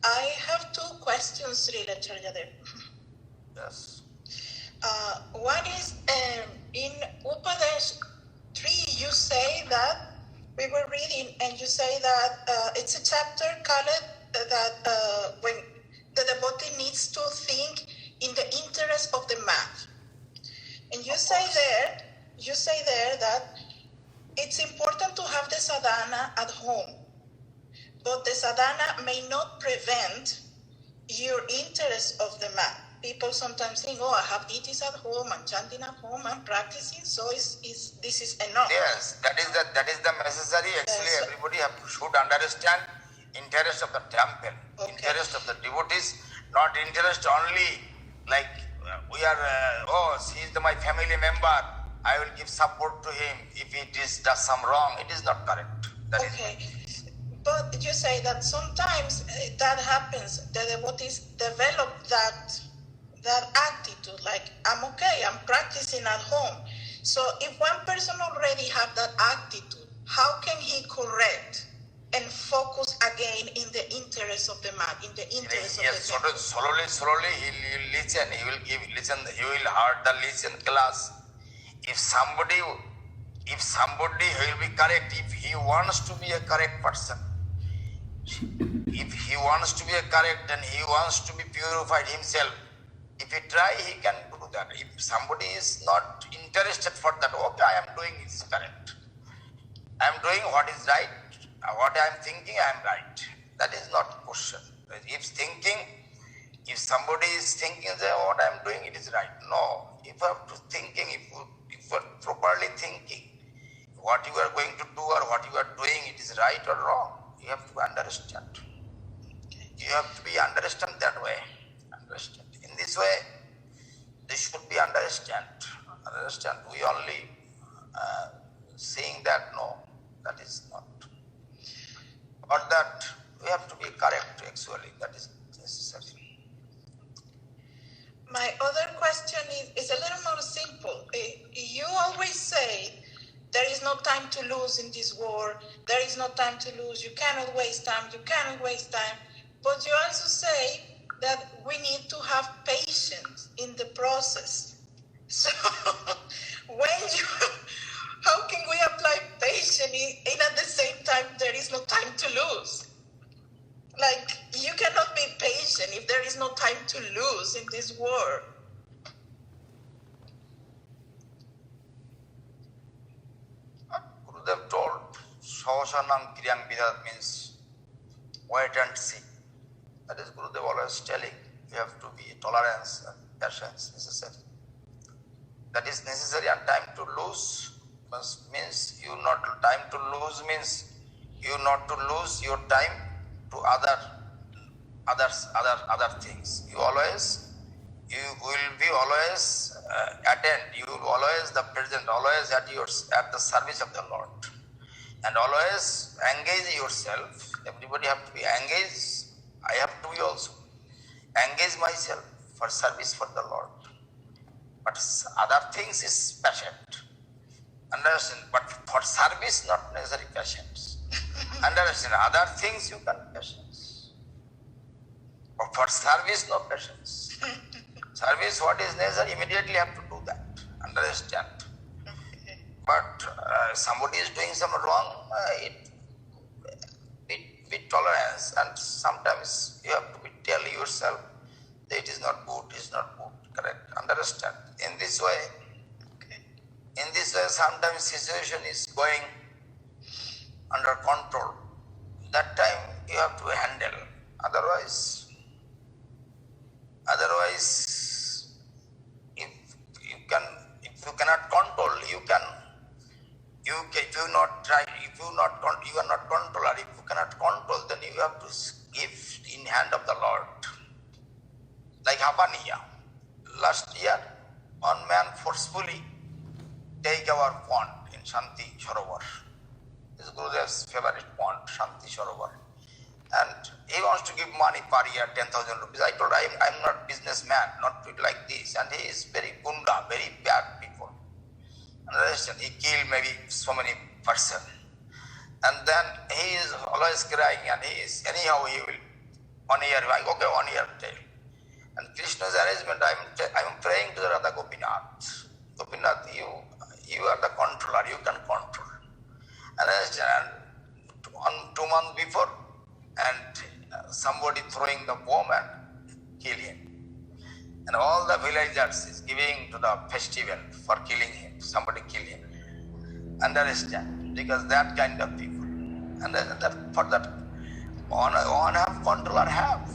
I have two questions, Srila Charyadev. Yes. One is in Upadesh 3, you say that we were reading, and you say that it's a chapter called that when the devotee needs to think in the interest of the man. And you say there that it's important to have the sadhana at home, but the sadhana may not prevent your interest of the man. People sometimes think, I have deities at home, I'm chanting at home, I'm practicing, so this is enough. Yes, that is the necessary. Actually, everybody should understand interest of the temple, interest of the devotees, not interest only like we are. He is my family member. I will give support to him if he does some wrong. It is not correct. But you say that sometimes that happens. The devotees develop that attitude, like I'm okay, I'm practicing at home. So if one person already have that attitude, how can he correct and focus again in the interest of the man, in the interest of the temple? Slowly he will listen. He will He will hear the listen class. If somebody will be correct, if he wants to be a correct person, if he wants to be a correct and he wants to be purified himself, if he try, he can do that. If somebody is not interested for that, okay, I am doing is correct. I am doing what is right. What I am thinking, I am right. That is not question. If somebody is thinking that what I am doing, it is right. No. If you are thinking, if you are properly thinking, what you are going to do or what you are doing, it is right or wrong. You have to understand. You have to be understand that way. Understand. In this way, this should be understand. We only saying that no, that is not. But that we have to be correct actually. That is necessary. My other question is a little more simple. You always say there is no time to lose in this war. There is no time to lose. You cannot waste time. You cannot waste time. But you also say that we need to have patience in the process. So how can we apply patience Sahosanam Kriyang Vidat means wait and see. That is Gurudev always telling. You have to be tolerance and patience necessary. That is necessary, and time to lose means you not time to lose means you not to lose your time to other things. You will be always attend. You will always the present, always at the service of the Lord, and always engage yourself. Everybody have to be engaged. I have to be also engage myself for service for the Lord. But other things is patient. Understand? But for service, not necessary patience. Understand? Other things you can patience. But for service, no patience. Service, what is necessary, immediately have to do that. Understand? But somebody is doing some wrong, with tolerance, and sometimes you have to tell yourself that it is not good, correct? Understand? In this way, sometimes situation is going under control. That time you have to handle. Otherwise, if you cannot control, if you are not controller. If you cannot control, then you have to give in hand of the Lord. Like Hapaniya. Last year, one man forcefully take our pond in Shanti Sarovar. This is Gurudev's favorite pond, Shanti Sarovar. And he wants to give money per year, 10,000 rupees. I told him, I'm not businessman, not like this. And he is very gunda, very bad people. Understand? He killed maybe so many person. And then he is always crying, and anyhow he will 1 year, okay, 1 year tell. And Krishna's arrangement, I am praying to the Radha Gopinath. Gopinath, you are the controller, you can control. And 2 months before, and somebody throwing the bomb and kill him. And all the villagers is giving to the festival for killing him. Somebody kill him. Understand? Because that kind of people. And for that, one have controller have.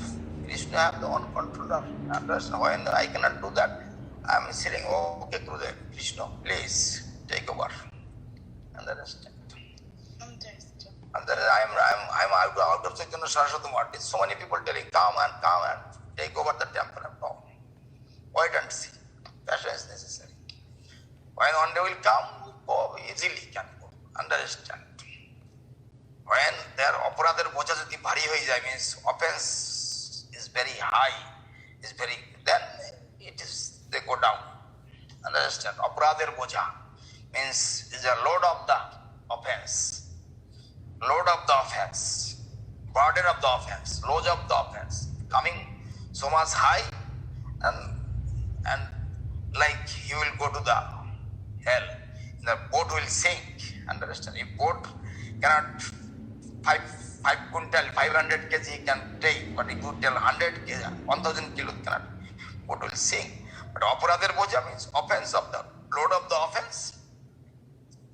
Krishna have the one controller. Understand? When I cannot do that, I am saying, okay, Gurudev, Krishna, please take over. Understand? And then I'm out of Chaitanya Saraswati Mart. So many people telling, come and take over the temple. No. Wait and see. Patience is necessary. When one day will come, go easily can go. Understand? When their aparadher boja jodi bhari hoye jay, means offense is very high, then they go down. Understand? Aparadher boja means is a load of the offense. Load of the offense, burden of the offense, load of the offense, coming so much high, and like you will go to the hell. The boat will sink. Understand? If boat cannot 5 quintal, 500 kg can take, but if you tell 100 kg, 1000 kilos cannot, boat will sink. But aparadher boja means offense of the load of the offense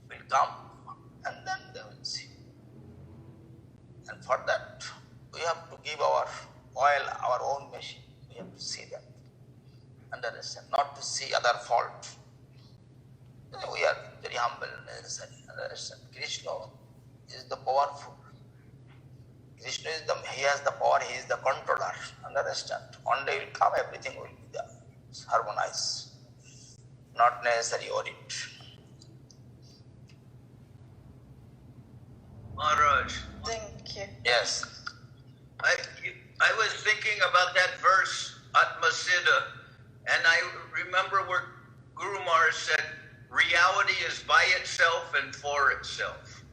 will come, and then they will see. And for that, we have to give our oil, our own machine. We have to see that. Understand? Not to see other fault. We are very humble and necessary. Understand? Krishna is the powerful. Krishna is he has the power, he is the controller. Understand? One day will come, everything will be harmonized. Not necessary audit. Maharaj. Thank you. Yes. I was thinking about that verse, Atmasiddha, and I remember where Guru Maharaj said, reality is by itself and for itself.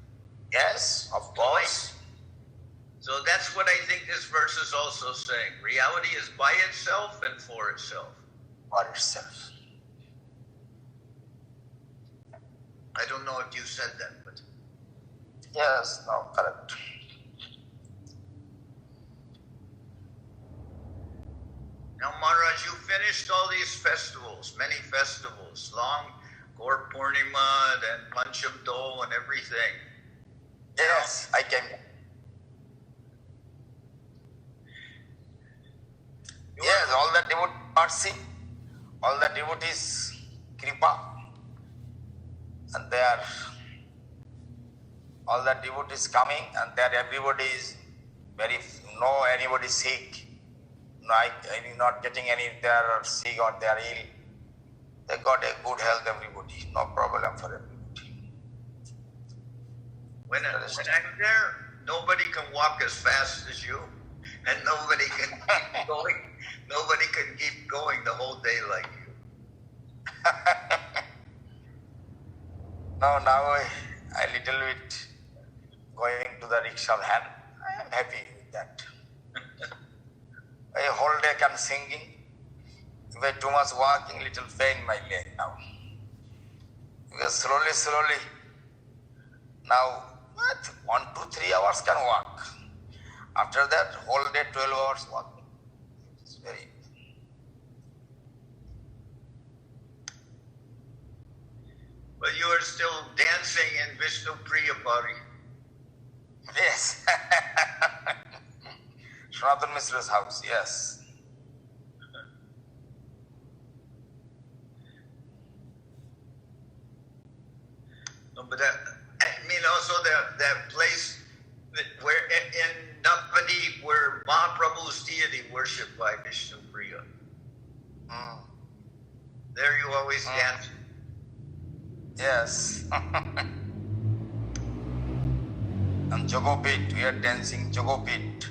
Yes, of course. So that's what I think this verse is also saying. Reality is by itself and for itself. For itself. I don't know if you said that, but... Yes, no, correct. Now, Maharaj, you finished all these festivals, many festivals, long Gaur Purnima and Pancham Dol and everything. Yes, I came. Yes, all the devotee mercy, all the devotees kripa, and they are all the devotees coming, and there everybody is very no anybody sick, no not getting any they are sick or they are ill. They got a good health everybody, no problem for everybody. When I'm there, nobody can walk as fast as you, and nobody can keep going. Nobody can keep going the whole day like you. Now I little bit going to the rickshaw hand. I am happy with that. A whole day can singing. If I too much walking, little pain my leg now. Because slowly, now 1 to 3 hours can walk. After that, whole day 12 hours walking. It's very. But you are still dancing in Vishnu Priya Party. Yes. Sanatana Mishra's house, yes. No, but I mean also that place where in Navadip where Mahaprabhu's deity worshipped by Vishnu Priya. There you always dance. Yes. And Jogopit, we are dancing Jogopit.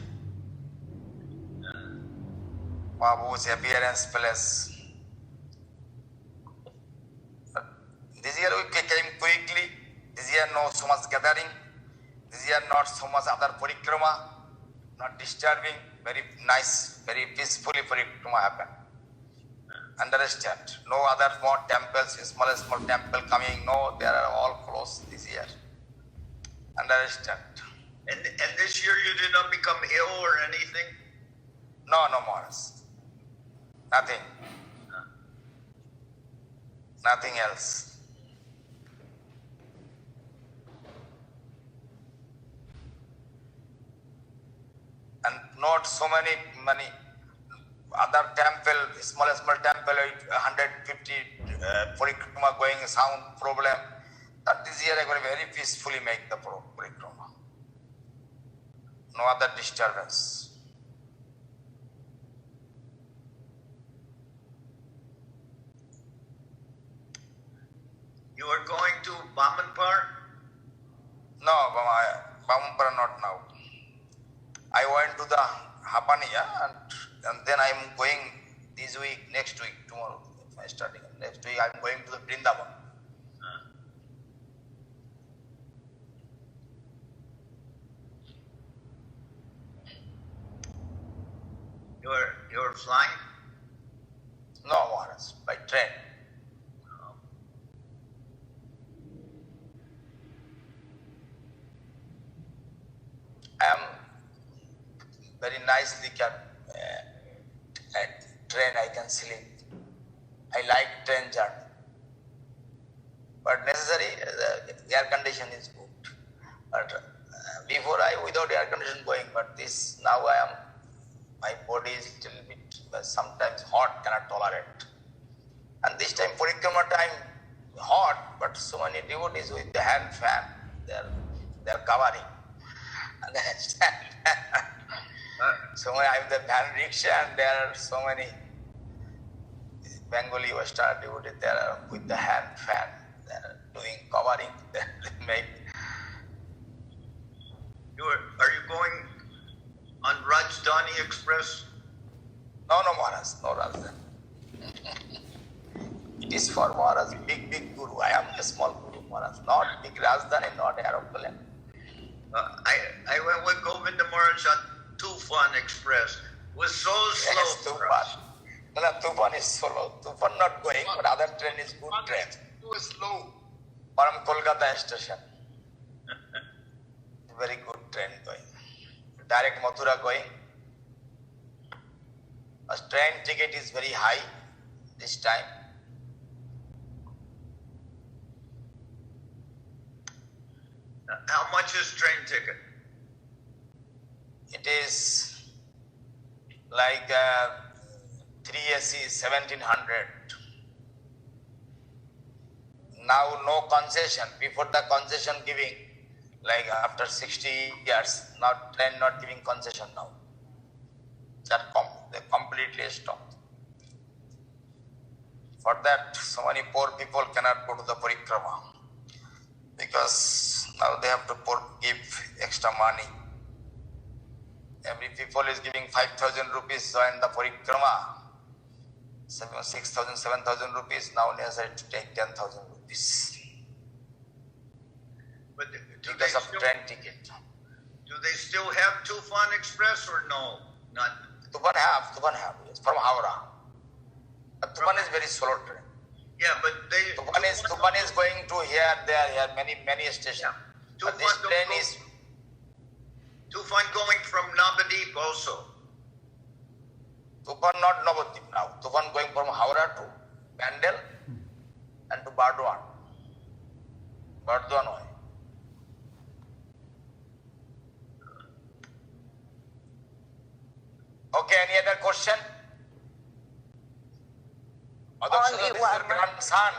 Babu's appearance place. But this year we came quickly. This year no so much gathering. This year not so much other parikrama. Not disturbing. Very nice, very peacefully parikrama happened. Understand? No other more temples, small temple coming. No, they are all closed this year. Understand? And this year you did not become ill or anything? No more. Nothing. Nothing else. And not so many other temple, small temple, 150 parikrama going sound problem. That this year I will very peacefully make the parikrama. No other disturbance. You are going to Bamanpar? No, Bamanpara not now. I went to the Hapaniya and then I am going this week, next week, tomorrow. I starting next week. I am going to the Vrindavan. You're flying? No, Maharaj, by train. I am very nicely kept at train. I can sleep. I like train journey, but necessary the air condition is good. But before I without air condition going, but this now my body is little bit sometimes hot, cannot tolerate. And this time parikrama time hot, but so many devotees with the hand fan, they are covering. Understand? So I have the van rickshaw and there are so many Bengali Western devotees there with the hand fan. They are doing covering. They make. Are you going on Rajdhani Express? No, Maharaj, no Rajdhani. It is for Maharaj, big Guru. I am a small Guru, Maharaj. Not big Rajdhani, not aeroplane. I went with Govinda Maharaj on Tufan Express. It was so slow. Yes, Tufan. No, Tufan is slow. Tufan not going, but other train is good train. It was slow. From Kolkata station. Very good train going. Direct Mathura going. A train ticket is very high this time. How much is train ticket? It is like 3 AC 1700. Now no concession. Before the concession giving, like after 60 years, now train not giving concession now. They completely stopped. For that, so many poor people cannot go to the parikrama because now they have to give extra money. Every people is giving 5,000 rupees join the parikrama. 6,000, 7,000 rupees. Now necessary to take 10,000 rupees. But do they Because of still, train ticket. do they still have Tufan Express or no? Not. Tufan have, yes, from Howrah. But Tufan is very slow train. Yeah, but they. Tufan is going to here, there, many stations. But this train is Tufan going from Navadip also. Tufan not Navadip now. Tufan going from Howrah to Bandel and to Bardwan. Bardwan way. Okay, any other question? Adakshaja, this is your grandson.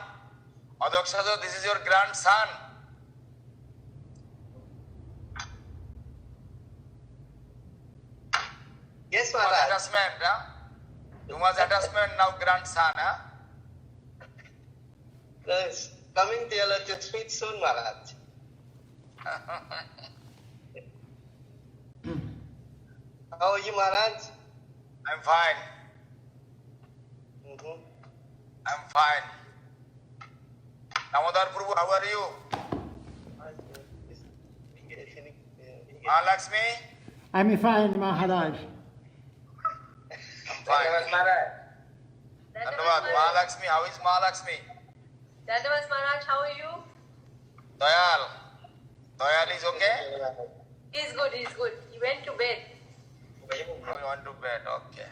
Adakshaja, this is your grandson. Yes, Too much Maharaj. attachment, huh? Too much attachment now, grandson, huh? Yes. Coming to speak soon, Maharaj. How are you, Maharaj? I'm fine. I'm fine. Damodar Prabhu, how are you? Mahalakshmi? I'm fine, Maharaj. I'm fine. Dandavad. Mahalakshmi, how is Mahalakshmi? Dandavad Maharaj, how are you? Dayal. Dayal is okay? He's good, he's good. He went to bed. We want to bed, okay.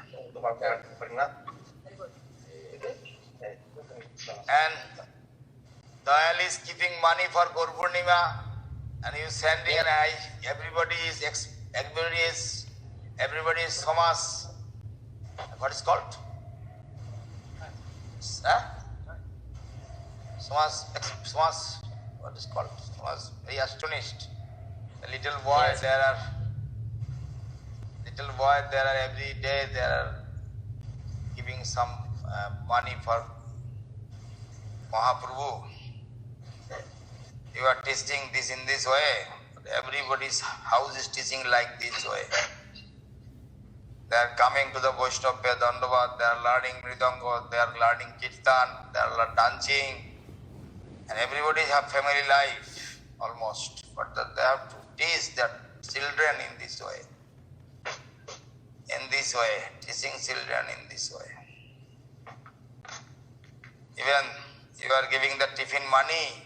And Dayal is keeping money for Gaur Purnima and you sending an everybody is Somas. What is called? Huh? Somas, what is called? Somas, very astonished. The little boy, there are every day they are giving some money for Mahaprabhu. You are teaching this in this way. Everybody's house is teaching like this way. They are coming to the Vaishnava Dandavad, they are learning Mridanga, they are learning Kirtan, they are dancing. And everybody have family life almost. But they have to teach their children in this way. In this way, teaching children in this way. Even you are giving the tiffin money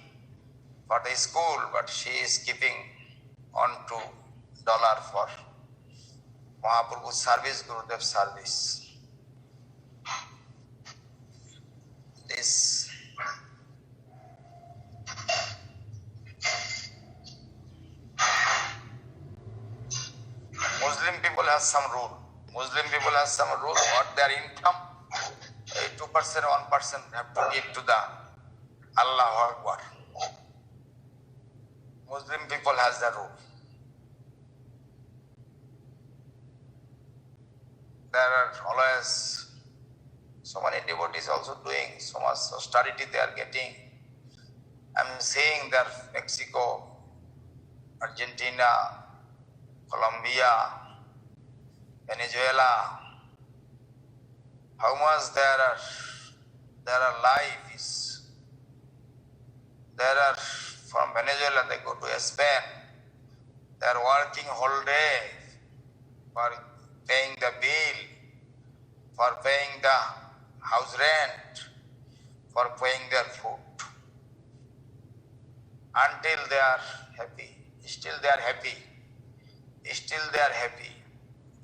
for the school, but she is keeping on $2 for Mahaprabhu's service, Gurudev's service. This Muslim people have some rule. What their income, 2%, 1% have to give to the Allahu Akbar. Muslim people has the rule. There are always so many devotees also doing so much austerity they are getting. I'm seeing that Mexico, Argentina, Colombia, Venezuela, how much there are lives. There are from Venezuela they go to Spain. They are working whole day for paying the bill, for paying the house rent, for paying their food. Until they are happy, still they are happy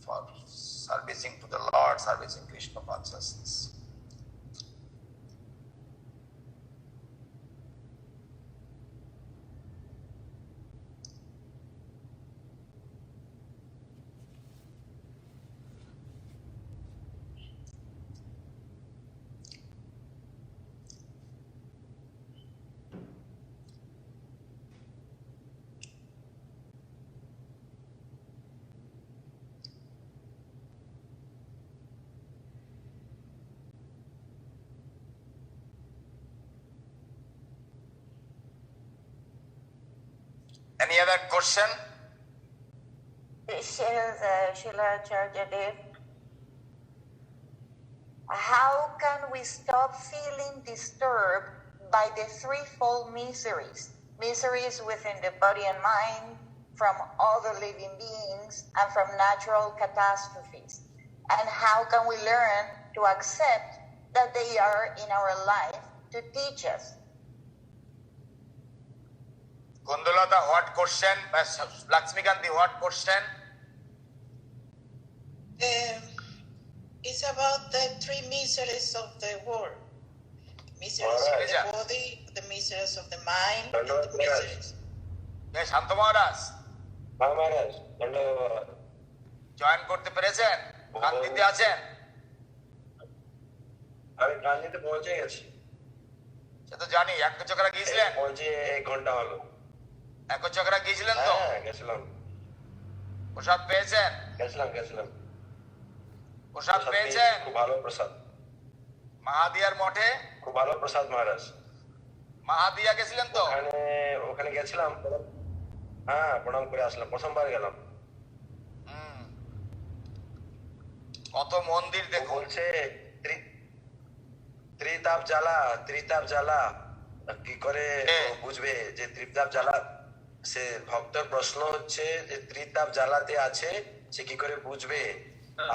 for servicing to the Lord, servicing Krishna consciousness. Any other question? Srila Charjadev, how can we stop feeling disturbed by the threefold miseries? Miseries within the body and mind, from other living beings, and from natural catastrophes. And how can we learn to accept that they are in our life to teach us? Kundalata, what question? Lakshmikanti, what question? It's about the three miseries of the world. Miseries of the body, the miseries of the mind, and the miseries. Yes, Shanta Maharaj. Maharaj, join করতে পেরেছেন? কান্দিতে আছেন? আমি কান্দিতে পৌঁছে গেছি। সে তো জানি, একচক্রা গিয়েছিলেন? পৌঁছে 1 ঘন্টা হলো। একচক্রা গিয়েছিলেন তো? হ্যাঁ, গেছিলাম। প্রসাদ পেয়েছেন? গেছিলাম। প্রসাদ পেয়েছেন? খুব ভালো প্রসাদ। মাহাদিয়ার মঠে? খুব ভালো প্রসাদ মহারাজ। মাহাদিয়া গেছিলেন তো? ওখানে গেছিলাম। হ্যাঁ, প্রণাম করে আসলাম, প্রথমবার গেলাম। কত মন্দির দেখো। বলছে ত্রিতাপ জ্বালা কি করে বুঝবে যে ত্রিতাপ জ্বালা? সে ভক্তের প্রশ্ন হচ্ছে যে ত্রিতাপ জ্বালাতে আছে সে কি করে বুঝবে,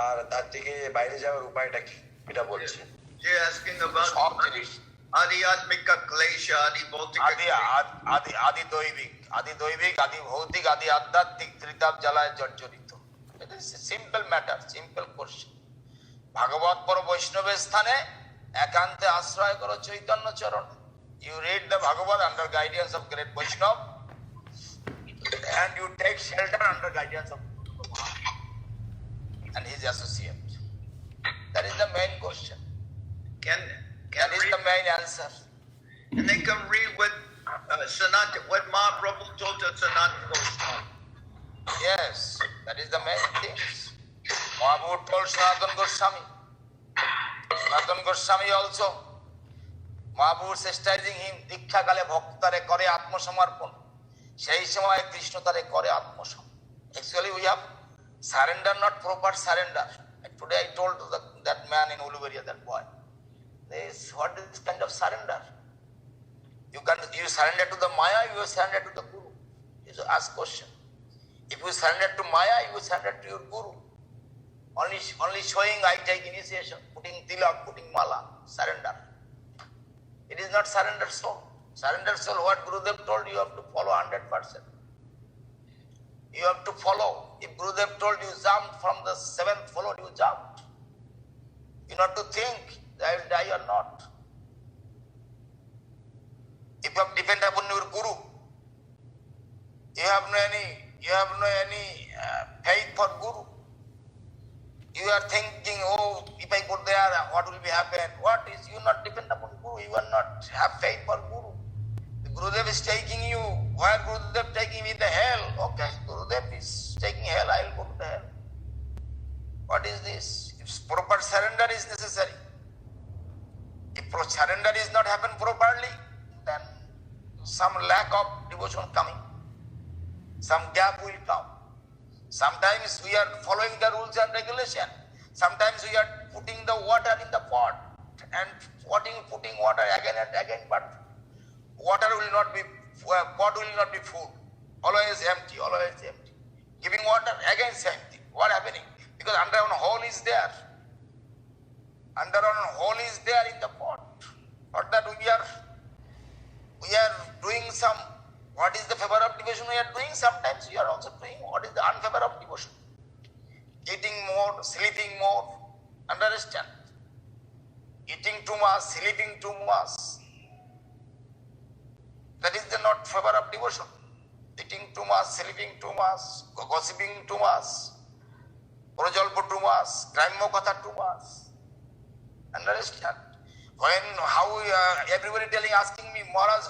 আর তার থেকে বাইরে যাওয়ার উপায়টা কি, এটা বলছে। You're asking about adhyatmika klesha, adi bhautika আদি দৈবিক, আদি ভৌতিক, আদি আধ্যাত্মিক ত্রিতাপ জ্বালায় জর্জরিত। এটা সিম্পল ম্যাটার, সিম্পল কোশ্চেন। ভাগবত পর বৈষ্ণবের স্থানে একান্তে আশ্রয় করো চৈতন্য চরণ। You read the Bhagavad under guidance of great Vaishnava and you take shelter under guidance of and his associate. That is the main question. That is the main answer. And they can read what what Mahaprabhu told to Sanatana Goswami. Yes, that is the main thing. Mahaprabhu told Sanatana Goswami. Sanatana Goswami also. Mahaprabhu chastising him, দীক্ষা কালে ভক্ত তারে করে আত্মসমর্পণ, সেই সময় কৃষ্ণ তারে করে আত্মসমর্পণ। Actually we have surrender, not proper surrender. And today I told to that man in Uluberia, that boy, what is this kind of surrender? You surrender to the Maya, you surrender to the Guru. You ask question. If you surrender to Maya, you surrender to your Guru. Only showing I take initiation, putting tilak, putting mala, surrender. It is not surrender soul. Surrender soul, what Gurudev told you have to follow 100%. You have to follow. If Gurudev told you jump from the 7th floor, you jumped. You not to think that I will die or not. If you have depend upon your Guru, you have no any faith for Guru. You are thinking, oh, if I go there, what will be happen? What is, you not depend upon Guru, you are not have faith for Guru. The Gurudev is taking you, where Gurudev taking me the hell? Okay, Gurudev is taking hell, I will go to the hell. What is this? If proper surrender is necessary. If surrender is not happen properly, then some lack of devotion coming. Some gap will come. Sometimes we are following the rules and regulation. Sometimes we are putting the water in the pot and putting water again and again, but water will not be, pot will not be full. Always empty, always empty. Giving water, again same thing. What happening? Because underground hole is there. Underground hole is there in the pot. Not that we are doing some, what is the favor of devotion we are doing? Sometimes we are also doing what is the unfavor of devotion. Eating more, sleeping more. Understand? Eating too much, sleeping too much. That is the not favor of devotion. Eating too much, sleeping too much, gossiping too much, prajolpo too much, gramya katha too much. Understand? How everybody asking me, Maharaj,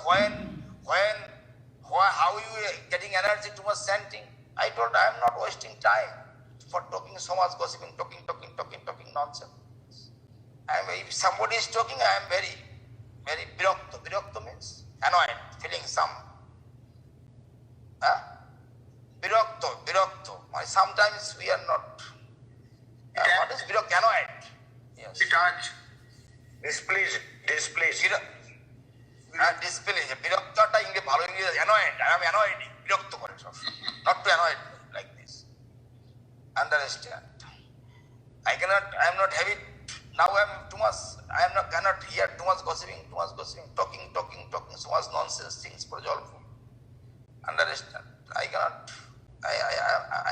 how you getting energy too much chanting? I told I am not wasting time for talking so much, gossiping, talking nonsense. If somebody is talking, I am very, very virakta. Virakta means annoyed, feeling some I'm annoying, বিরক্ত করে সব। Not to annoy me like this. Understand? I am not having, now I am too much, cannot hear too much gossiping, talking, so much nonsense things for Jolpo. Understand? I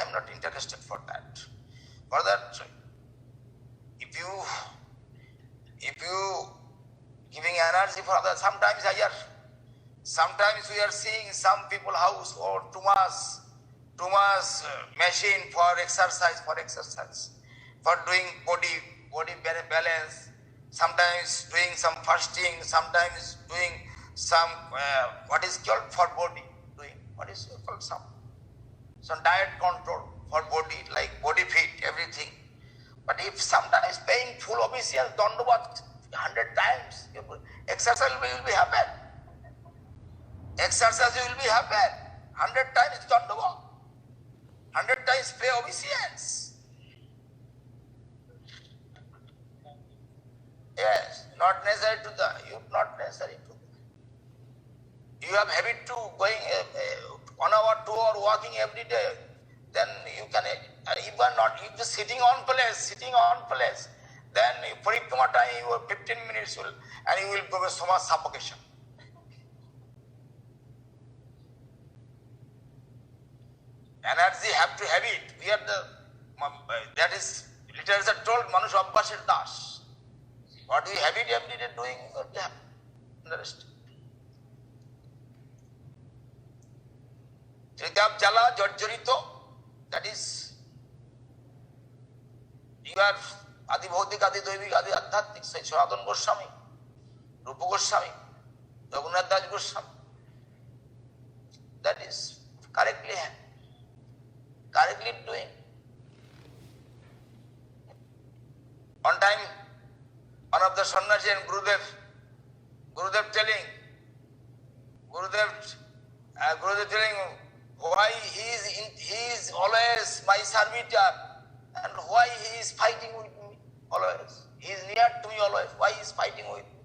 am not interested for that. For that, if you giving energy for others, sometimes we are seeing some people house or too much machine for exercise, for doing body balance, sometimes doing some fasting, sometimes doing some what is called for body doing, what is called some diet control for body, like body fit, everything. But if sometimes paying full obedience, dandavat 100 times, exercise will be happen. Exercise will be happen. 100 times dandavat, 100 times pay obedience. Yes, not necessary to the, not necessary to. You have habit to going 1 hour, 2 hour walking every day. Then you can, even not, if you sitting on place, then parikama time you have 15 minutes and you will go with so much suffocation. Energy have to have it. We are the, that is, literature told Manush Abbasir Das. What we have it every day doing, understand? Tridab Jala Jorjorito, that is, you are Adi Bhautik, Adi Doivik, Adi Adhyatmik, say Sanatana Goswami, Rupa Goswami, Raghunath Das Goswami. That is correctly doing. On time, one of the sannyasi and Gurudev telling why he is always my servitor and why he is fighting with me always. He is near to me always. Why he is fighting with me?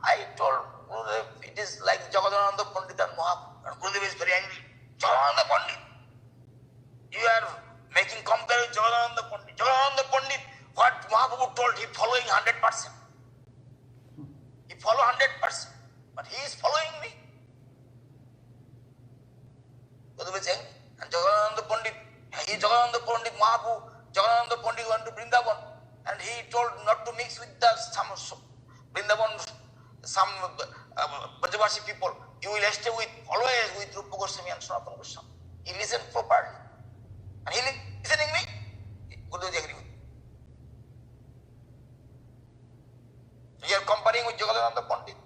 I told Gurudev, it is like Jagadananda Pandit and Mahaprabhu. And Gurudev is very angry. Jagadananda Pandit, you are making compare with Jagadananda Pandit. Jagadananda Pandit, what Mahaprabhu told, he following 100%. He follow 100%, but he is following me. Gurudev is angry. And Jagadananda Pandit, he Jagadananda Pandit, Mahaprabhu, Jagadananda Pandit went to Vrindavan, and he told not to mix with some Vrindavan, some Brajavasi people. You will stay always with Rupa Goswami and Sanatana Goswami. He listened properly. And he listening me. Gurudev is angry with me. You are comparing with Jagadananda Pandit.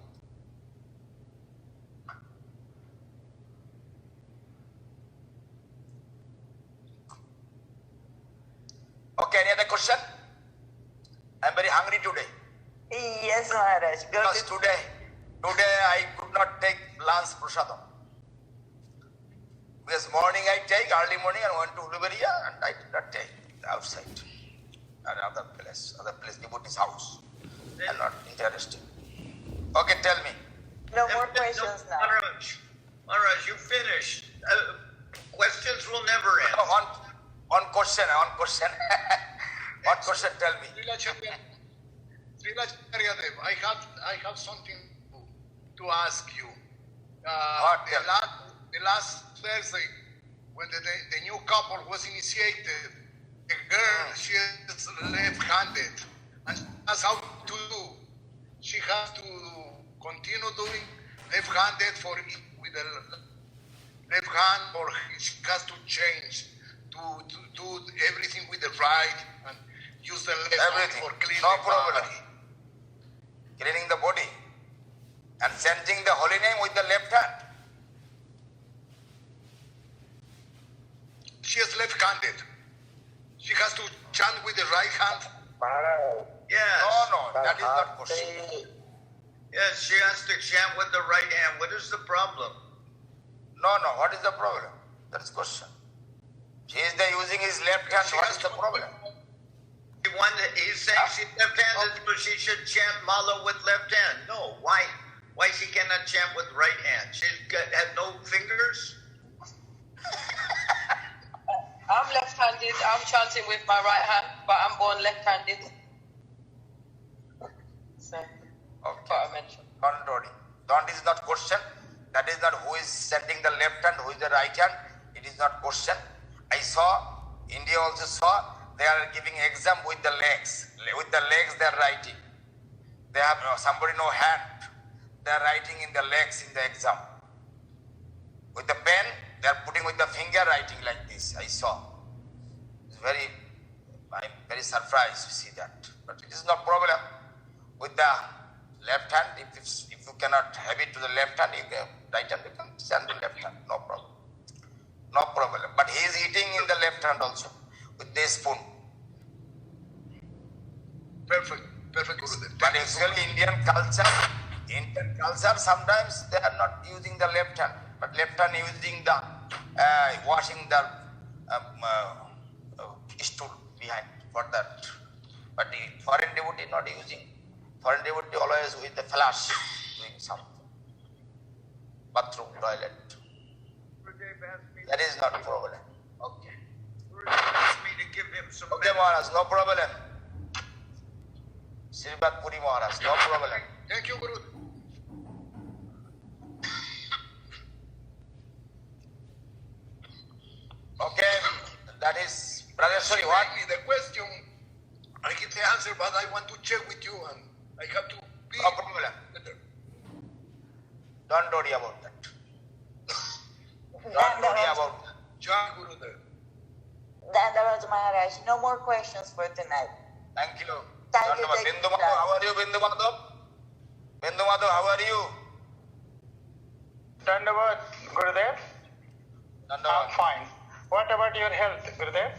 Okay, any other question? I am very hungry today. Yes, Maharaj. Because today I could not take lunch prasadam. Because morning I take, early morning I went to Uluberia and I did not take outside. Another place, devotee's house. I'm not interested. Okay, tell me. No more questions now. Maharaj, you finished. Questions will never end. One question. What question? Tell me. Srila Charyadev, I have something to ask you. The last Thursday, when the new couple was initiated, the girl, she is left-handed, and that's how to do. She has to continue doing left-handed with the left hand, or she has to change to do everything with the right and use the left hand for cleaning no the problem. body. Cleaning the body and chanting the holy name with the left hand. She is left-handed. She has to chant with the right hand. Yes. No, that is not possible. Yes, she has to chant with the right hand. What is the problem? No, what is the problem? That is question. He is using his left hand. What is the problem? He's saying she's left-handed, so she should chant mala with left hand. No, why she cannot chant with right hand? She had no fingers? chanting with my right hand, but I'm born left-handed. So, Okay. what I mentioned. Don't worry. Don't is not question. That is not who is sending the left hand, who is the right hand. It is not question. I saw, India also saw, they are giving exam with the legs. With the legs they are writing. They have somebody no hand. They are writing in the legs in the exam. With the pen, they are putting with the finger writing like this. I saw. I'm very surprised to see that. But it is no problem. With the left hand, if you cannot have it to the left hand, you can, right hand, you can send the left hand. No problem. No problem. But he is eating in the left hand also with this spoon. Perfect, Gurudev. But actually Indian culture, sometimes they are not using the left hand, but left hand using the washing the stool behind for that. But the foreign devotee not using. Foreign devotee always with the flash doing something. Bathroom, toilet. That is not a problem. Okay. Gurudev asked me to give him some Okay, Maharaj, no problem. Sripad Puri Maharaj, no problem. Thank you, Guru. Okay, that is, brother, sorry, what? The question, I get the answer, but I want to check with you, and I have to be. No problem. Don't worry about that. Don't worry about that. Jai Gurudev. Dandavat Maharaj, no more questions for tonight. Thank you. Thank you, Dhanyavad. Bindu Madhav, how are you, Bindu Madhav? Bindu Madhav, how are you? Dandavat, Gurudev. I'm Dandavad. fine. What about your health, Gurudev?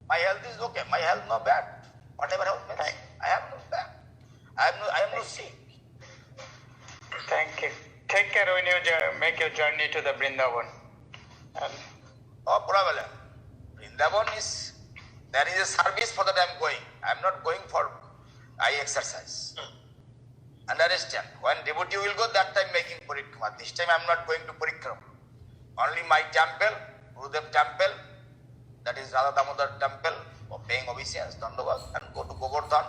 My health is okay. My health not bad. Whatever health means, Thank- I am not bad. I am not sick. Thank you. Take care when you make your journey to the Vrindavan. And No problem. Vrindavan is, there is a service for that I am going. I am not going for eye exercise. Understand? When devotee will go, that time making parikrama. This time I am not going to parikrama. Only my temple, Gurudev temple, that is Radha Damodar temple, for paying obeisance, Dandavad, and go to Govardhan.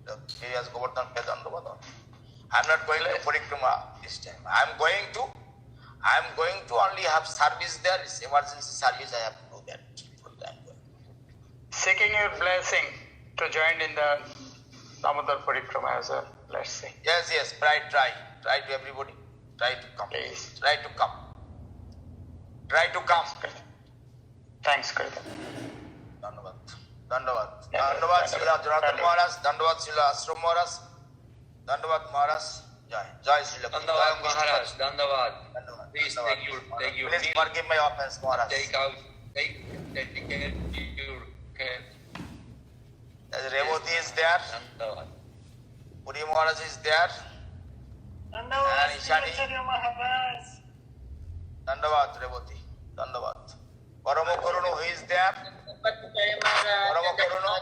The areas Govardhan pay Dandavad. I am not going to parikrama this time. I am going to only have service there. It's emergency service. I have to do that. seeking your blessing to join in the Damodar Parikrama as well. Let's see. Yes, try to everybody. Try to come. Please. Try to come. Thanks, Gurudev. Dandavad. Yeah, Dandavad Dandavad. Srila Janardhan Maharaj. Dandavad Srila Ashram Maharaj. Dandavad Maharaj. Jai Srila. Dandavad Maharaj, Dandavad. Dandavad. Please Dandavad. take your Please meal. forgive my offense, Maharaj. Take care your care. Revati is there. Dandavad. Puri Maharaj is there. And Ishani. Dandavad Revati. Dandavad. Paramo Karunu, who is there? Paramo Karunu.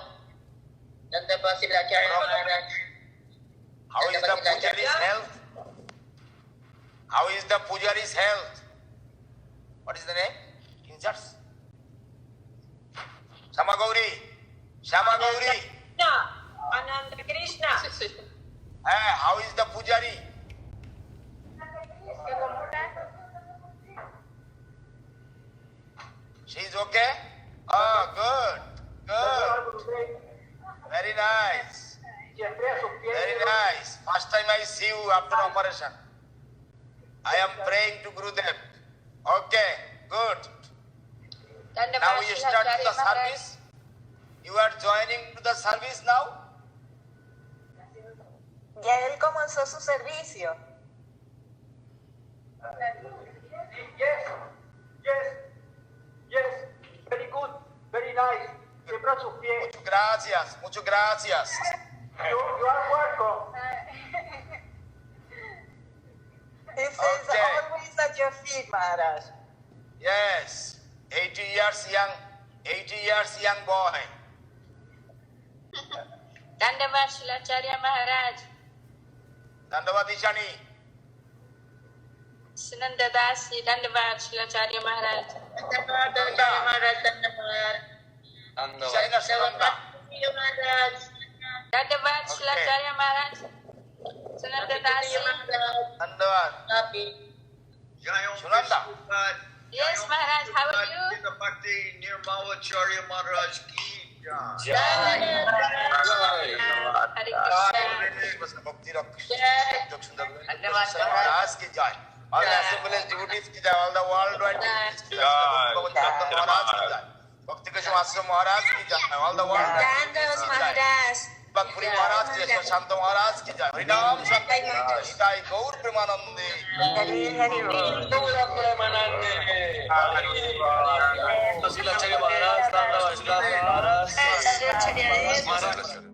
How is the Pujari's health? How is the Pujari's health? What is the name? Injures. Shamagauri. Ananda Krishna. How is the Pujari? She is okay? Oh, good. Very nice. Very nice. First time I see you after operation. I am praying to Gurudev. Okay, good. Now you start the service. You are joining to the service now? Ya él comenzó su servicio. Yes, very good, very nice. Siembra sus pies. Muchas gracias. You are welcome. He says Okay. always at your feet, Maharaj. Yes, 80 years young boy. Dandavad Shilacharya Maharaj. Dandavad Ishani. Sunanda Dasi. Dandavad Shilacharya Maharaj. Shaina Sunanda. Dandavad Shilacharya Maharaj. Sunanda Dasi. Dandavad. Jayom Sunanda. Vishnupat. Yes, Maharaj, how are you? Bhakti Nirmalacharya Maharaj ki jai. Hare Krishna. Bhakti Maharaj ki jai. All the assemblies devotees ki jai. All the worldwide devotees ki jai. Maharaj ki jai. Bhakti Kashma Ashram Maharaj ki jai. All the world Dandas Maharaj. Bhakti Maharaj ki jai. Shanta Maharaj ki jai. Harinam Sankirtan Jai. Gaur Premanande. Shilacharya Maharaj, Dandavad Shilacharya Maharaj.